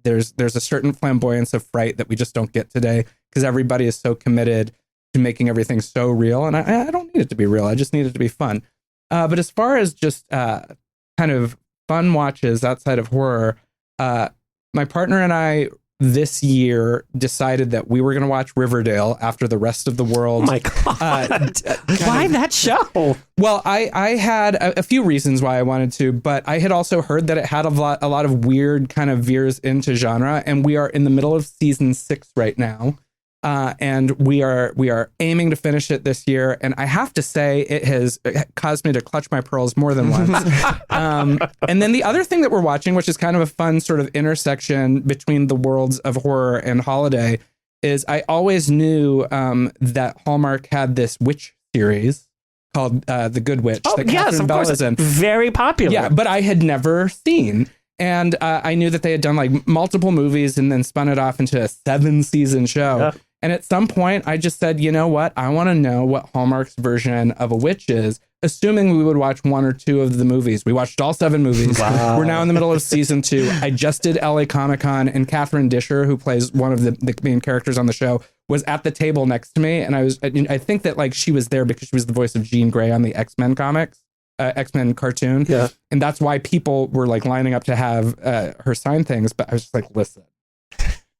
S1: There's a certain flamboyance of fright that we just don't get today because everybody is so committed to making everything so real. And I don't need it to be real. I just need it to be fun. But as far as just kind of fun watches outside of horror, my partner and I this year decided that we were going to watch Riverdale after the rest of the world.
S2: Oh my God. Why that show?
S1: Well, I had a few reasons why I wanted to, but I had also heard that it had a lot of weird kind of veers into genre. And we are in the middle of season 6 right now. And we are aiming to finish it this year. And I have to say it has caused me to clutch my pearls more than once. And then the other thing that we're watching, which is kind of a fun sort of intersection between the worlds of horror and holiday, is I always knew that Hallmark had this witch series called The Good Witch.
S2: Oh,
S1: that
S2: yes,
S1: Catherine
S2: of
S1: Bell
S2: course.
S1: is in.
S2: Very popular.
S1: Yeah, but I had never seen. And I knew that they had done like multiple movies and then spun it off into a 7-season show. Yeah. And at some point, I just said, you know what? I want to know what Hallmark's version of a witch is, assuming we would watch 1 or 2 of the movies. We watched all 7 movies. Wow. We're now in the middle of season 2. I just did LA Comic-Con, and Catherine Disher, who plays one of the main characters on the show, was at the table next to me. And I think that like she was there because she was the voice of Jean Grey on the X-Men comics. X-Men cartoon. Yeah. And that's why people were like lining up to have her sign things. But I was just like, listen,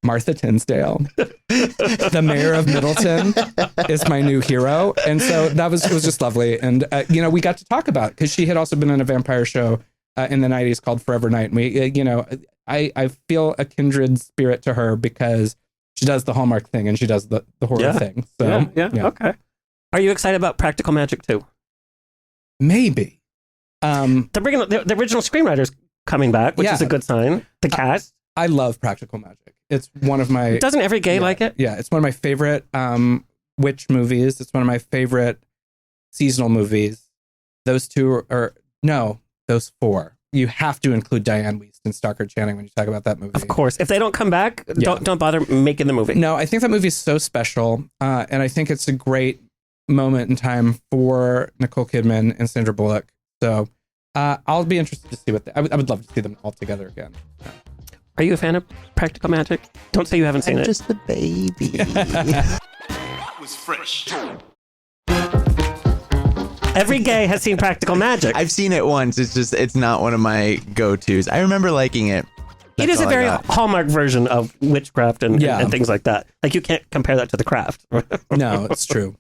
S1: Martha Tinsdale, the mayor of Middleton, is my new hero. And so it was just lovely. And, we got to talk about, because she had also been in a vampire show in the 90s called Forever Night. And we, I feel a kindred spirit to her because she does the Hallmark thing and she does the horror thing. So,
S2: yeah. Okay. Are you excited about Practical Magic too?
S1: Maybe.
S2: They're bringing the original screenwriters coming back, which is a good sign. The cast.
S1: I love Practical Magic. It's one of my...
S2: Doesn't every gay like it?
S1: Yeah, it's one of my favorite witch movies. It's one of my favorite seasonal movies. Those 2 are... No, those 4. You have to include Diane Wiest and Stockard Channing when you talk about that movie.
S2: Of course. If they don't come back, don't bother making the movie.
S1: No, I think that movie is so special. And I think it's a great moment in time for Nicole Kidman and Sandra Bullock. So I'll be interested to see what... I would love to see them all together again. Yeah.
S2: Are you a fan of Practical Magic? Don't say you haven't seen it.
S7: Just a baby.
S4: That was fresh.
S2: Every gay has seen Practical Magic.
S7: I've seen it once. It's not one of my go-tos. I remember liking it.
S2: It is a very Hallmark version of witchcraft and things like that. Like you can't compare that to The Craft.
S1: No, it's true.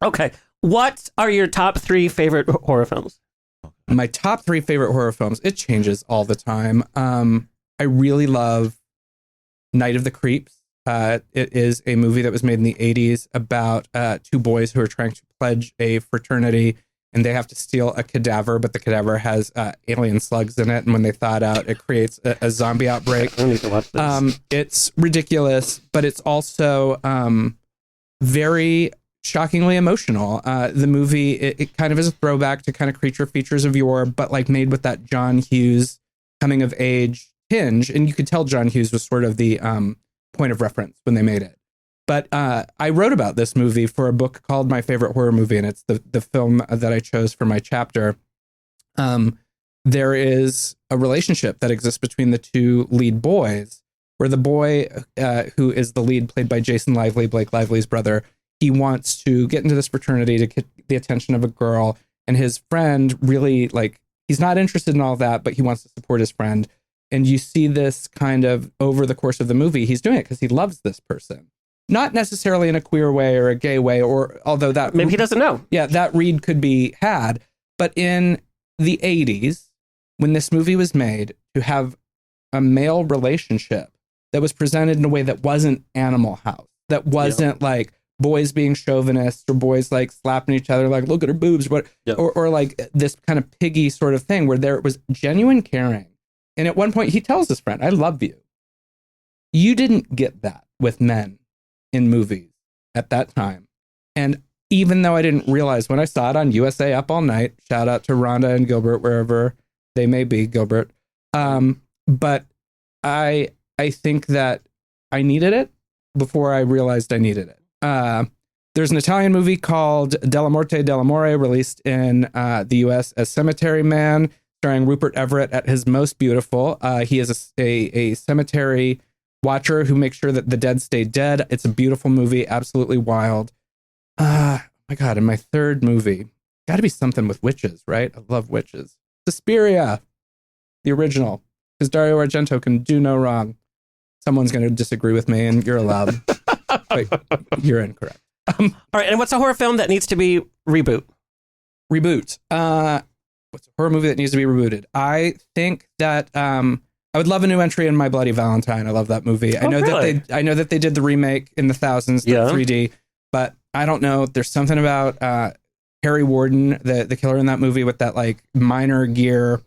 S2: Okay. What are your top 3 favorite horror films?
S1: My top 3 favorite horror films. It changes all the time. I really love Night of the Creeps. It is a movie that was made in the 80s about 2 boys who are trying to pledge a fraternity and they have to steal a cadaver, but the cadaver has alien slugs in it. And when they thaw it out, it creates a zombie outbreak.
S2: I need to watch this.
S1: It's ridiculous, but it's also very shockingly emotional. The movie, it kind of is a throwback to kind of creature features of yore, but like made with that John Hughes coming of age hinge. And you could tell John Hughes was sort of the point of reference when they made it. But I wrote about this movie for a book called My Favorite Horror Movie, and it's the film that I chose for my chapter. There is a relationship that exists between the two lead boys, where the boy who is the lead, played by Jason Lively, Blake Lively's brother, he wants to get into this fraternity to get the attention of a girl, and his friend really, like, he's not interested in all that, but he wants to support his friend. And you see this kind of over the course of the movie, he's doing it because he loves this person. Not necessarily in a queer way or a gay way, or although that...
S2: Maybe he doesn't know.
S1: Yeah, that read could be had. But in the 80s, when this movie was made, to have a male relationship that was presented in a way that wasn't Animal House, that wasn't like boys being chauvinist or boys like slapping each other, like, look at her boobs, or like this kind of piggy sort of thing, where there was genuine caring. And at one point, he tells his friend, I love you. You didn't get that with men in movies at that time. And even though I didn't realize when I saw it on USA Up All Night, shout out to Rhonda and Gilbert, wherever they may be, Gilbert. But I think that I needed it before I realized I needed it. There's an Italian movie called Della Morte dell'Amore, released in the US as Cemetery Man, starring Rupert Everett at his most beautiful. He is a cemetery watcher who makes sure that the dead stay dead. It's a beautiful movie, absolutely wild. My God, and my third movie, got to be something with witches, right? I love witches. Suspiria, the original, because Dario Argento can do no wrong. Someone's going to disagree with me, and you're allowed. Wait, you're incorrect.
S2: All right, and what's a horror film that needs to be reboot?
S1: What's a horror movie that needs to be rebooted? I think that I would love a new entry in My Bloody Valentine. I love that movie. I know that they did the remake in the thousands, the 3D, but I don't know. There's something about Harry Warden, the killer in that movie, with that like minor gear.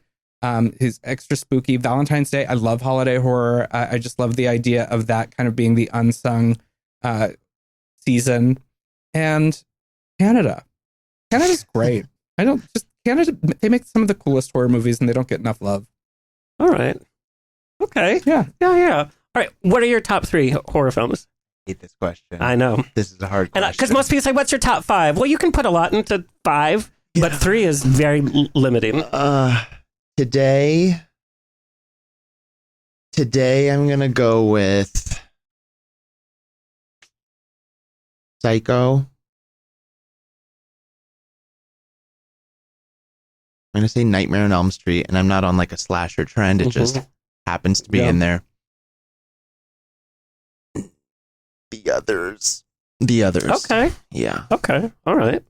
S1: His extra spooky Valentine's Day. I love holiday horror. I just love the idea of that kind of being the unsung season. And Canada's great. Canada, they make some of the coolest horror movies and they don't get enough love.
S2: All right. Okay.
S1: Yeah.
S2: All right. What are your top 3 horror films?
S7: I hate this question.
S2: I know.
S7: This is a hard question.
S2: Because most people say, what's your top 5? Well, you can put a lot into 5, but 3 is very limiting.
S7: Today I'm going to go with Psycho. I'm going to say Nightmare on Elm Street, and I'm not on like a slasher trend. It just happens to be in there. The others.
S2: Okay.
S7: Yeah.
S2: Okay. All right.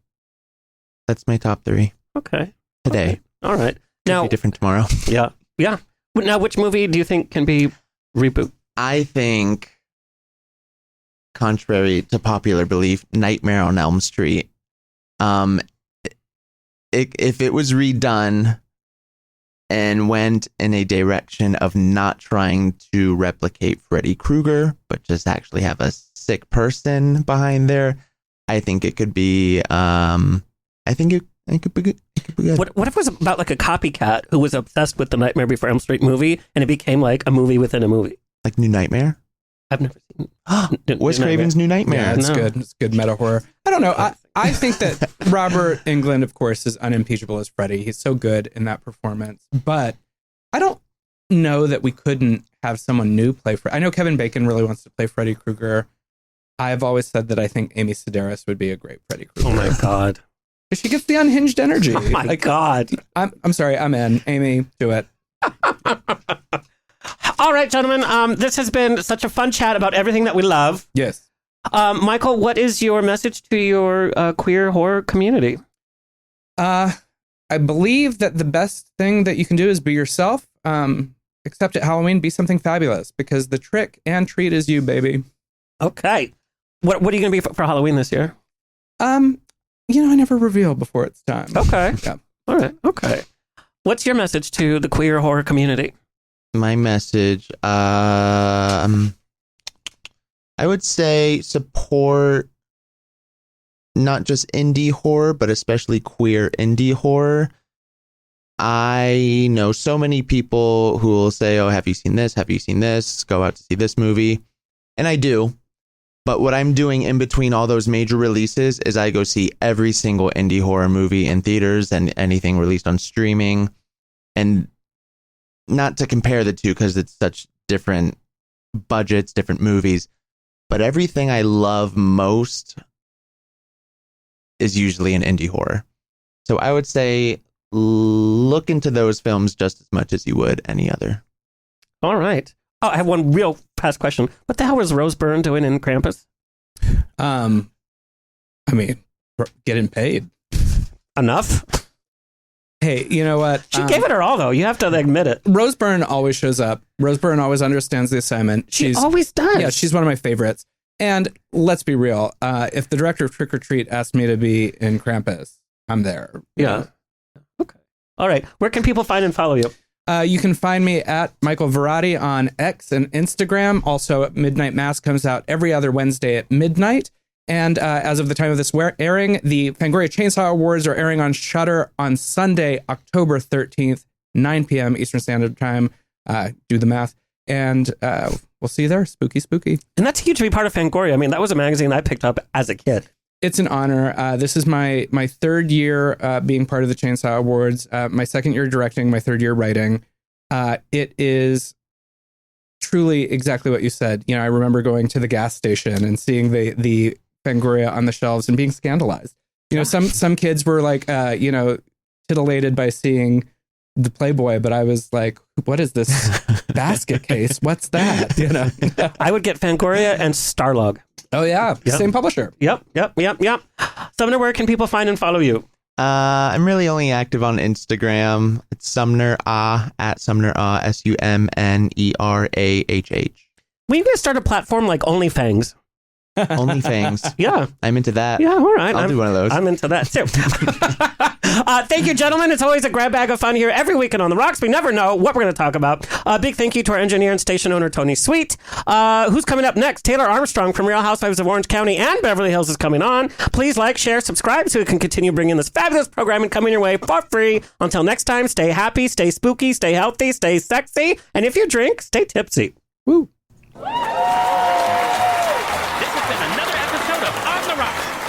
S7: That's my top 3.
S2: Okay.
S7: Today.
S2: Okay. All right.
S7: Could
S2: Now,
S7: be different tomorrow.
S2: Yeah. Now, which movie do you think can be reboot?
S7: I think, contrary to popular belief, Nightmare on Elm Street. If it was redone and went in a direction of not trying to replicate Freddy Krueger, but just actually have a sick person behind there, I think it could be. I think it could be good. It could be good.
S2: What if it was about like a copycat who was obsessed with the Nightmare Before Elm Street movie, and it became like a movie within a movie?
S7: Like New Nightmare?
S2: I've never seen
S7: Wes Craven's New Nightmare.
S1: Yeah, it's good. It's good meta horror. I don't know. I think that Robert Englund, of course, is unimpeachable as Freddy. He's so good in that performance. But I don't know that we couldn't have someone new play Freddy. I know Kevin Bacon really wants to play Freddy Krueger. I've always said that I think Amy Sedaris would be a great Freddy Krueger.
S2: Oh my God.
S1: She gets the unhinged energy.
S2: Oh my God.
S1: I'm sorry. I'm in. Amy, do it.
S2: All right, gentlemen. This has been such a fun chat about everything that we love.
S1: Yes.
S2: Michael, what is your message to your queer horror community?
S1: I believe that the best thing that you can do is be yourself. Except at Halloween, be something fabulous, because the trick and treat is you, baby.
S2: Okay. What are you going to be for Halloween this year?
S1: I never reveal before it's time.
S2: Okay.
S1: Yeah.
S2: All right. Okay. What's your message to the queer horror community?
S7: My message, I would say support not just indie horror, but especially queer indie horror. I know so many people who will say, oh, have you seen this? Have you seen this? Go out to see this movie. And I do. But what I'm doing in between all those major releases is I go see every single indie horror movie in theaters and anything released on streaming. And not to compare the two because it's such different budgets, different movies. But everything I love most is usually an indie horror. So I would say look into those films just as much as you would any other.
S2: All right. Oh, I have one real fast question. What the hell was Rose Byrne doing in Krampus?
S1: I mean, getting paid.
S2: Enough?
S1: Hey, you know what?
S2: She gave it her all, though. You have to admit it.
S1: Rose Byrne always shows up. Rose Byrne always understands the assignment.
S2: She always does.
S1: Yeah, she's one of my favorites. And let's be real. If the director of Trick or Treat asked me to be in Krampus, I'm there.
S2: Yeah. Okay. All right. Where can people find and follow you?
S1: You can find me at Michael Varrati on X and Instagram. Also, Midnight Mass comes out every other Wednesday at midnight. And as of the time of this airing, the Fangoria Chainsaw Awards are airing on Shudder on Sunday, October 13th, 9 p.m. Eastern Standard Time. Do the math. And we'll see you there. Spooky, spooky.
S2: And that's huge to be part of Fangoria. I mean, that was a magazine I picked up as a kid.
S1: It's an honor. This is my third year being part of the Chainsaw Awards, my second year directing, my third year writing. It is truly exactly what you said. I remember going to the gas station and seeing the Fangoria on the shelves and being scandalized. Some kids were like, titillated by seeing the Playboy, but I was like, what is this basket case? What's that?
S2: I would get Fangoria and Starlog.
S1: Oh, yeah.
S2: Yep.
S1: Same publisher.
S2: Yep. Sumner, where can people find and follow you?
S7: I'm really only active on Instagram. It's Sumner at Sumner SUMNERAHH.
S2: We need to start a platform like OnlyFangs.
S7: OnlyFangs.
S2: Yeah.
S7: I'm into that.
S2: Yeah, all right.
S7: I'll do one of those.
S2: I'm into that too. Thank you, gentlemen. It's always a grab bag of fun here every weekend on The Rocks. We never know what we're going to talk about. Big thank you to our engineer and station owner, Tony Sweet. Who's coming up next? Taylor Armstrong from Real Housewives of Orange County and Beverly Hills is coming on. Please like, share, subscribe so we can continue bringing this fabulous programming coming your way for free. Until next time, stay happy, stay spooky, stay healthy, stay sexy, and if you drink, stay tipsy. Woo.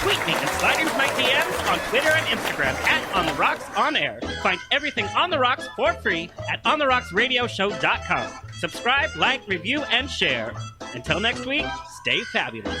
S8: Tweet me and slide into my DMs on Twitter and Instagram at On The Rocks On Air. Find everything On The Rocks for free at OnTheRocksRadioshow.com. Subscribe, like, review, and share. Until next week, stay fabulous.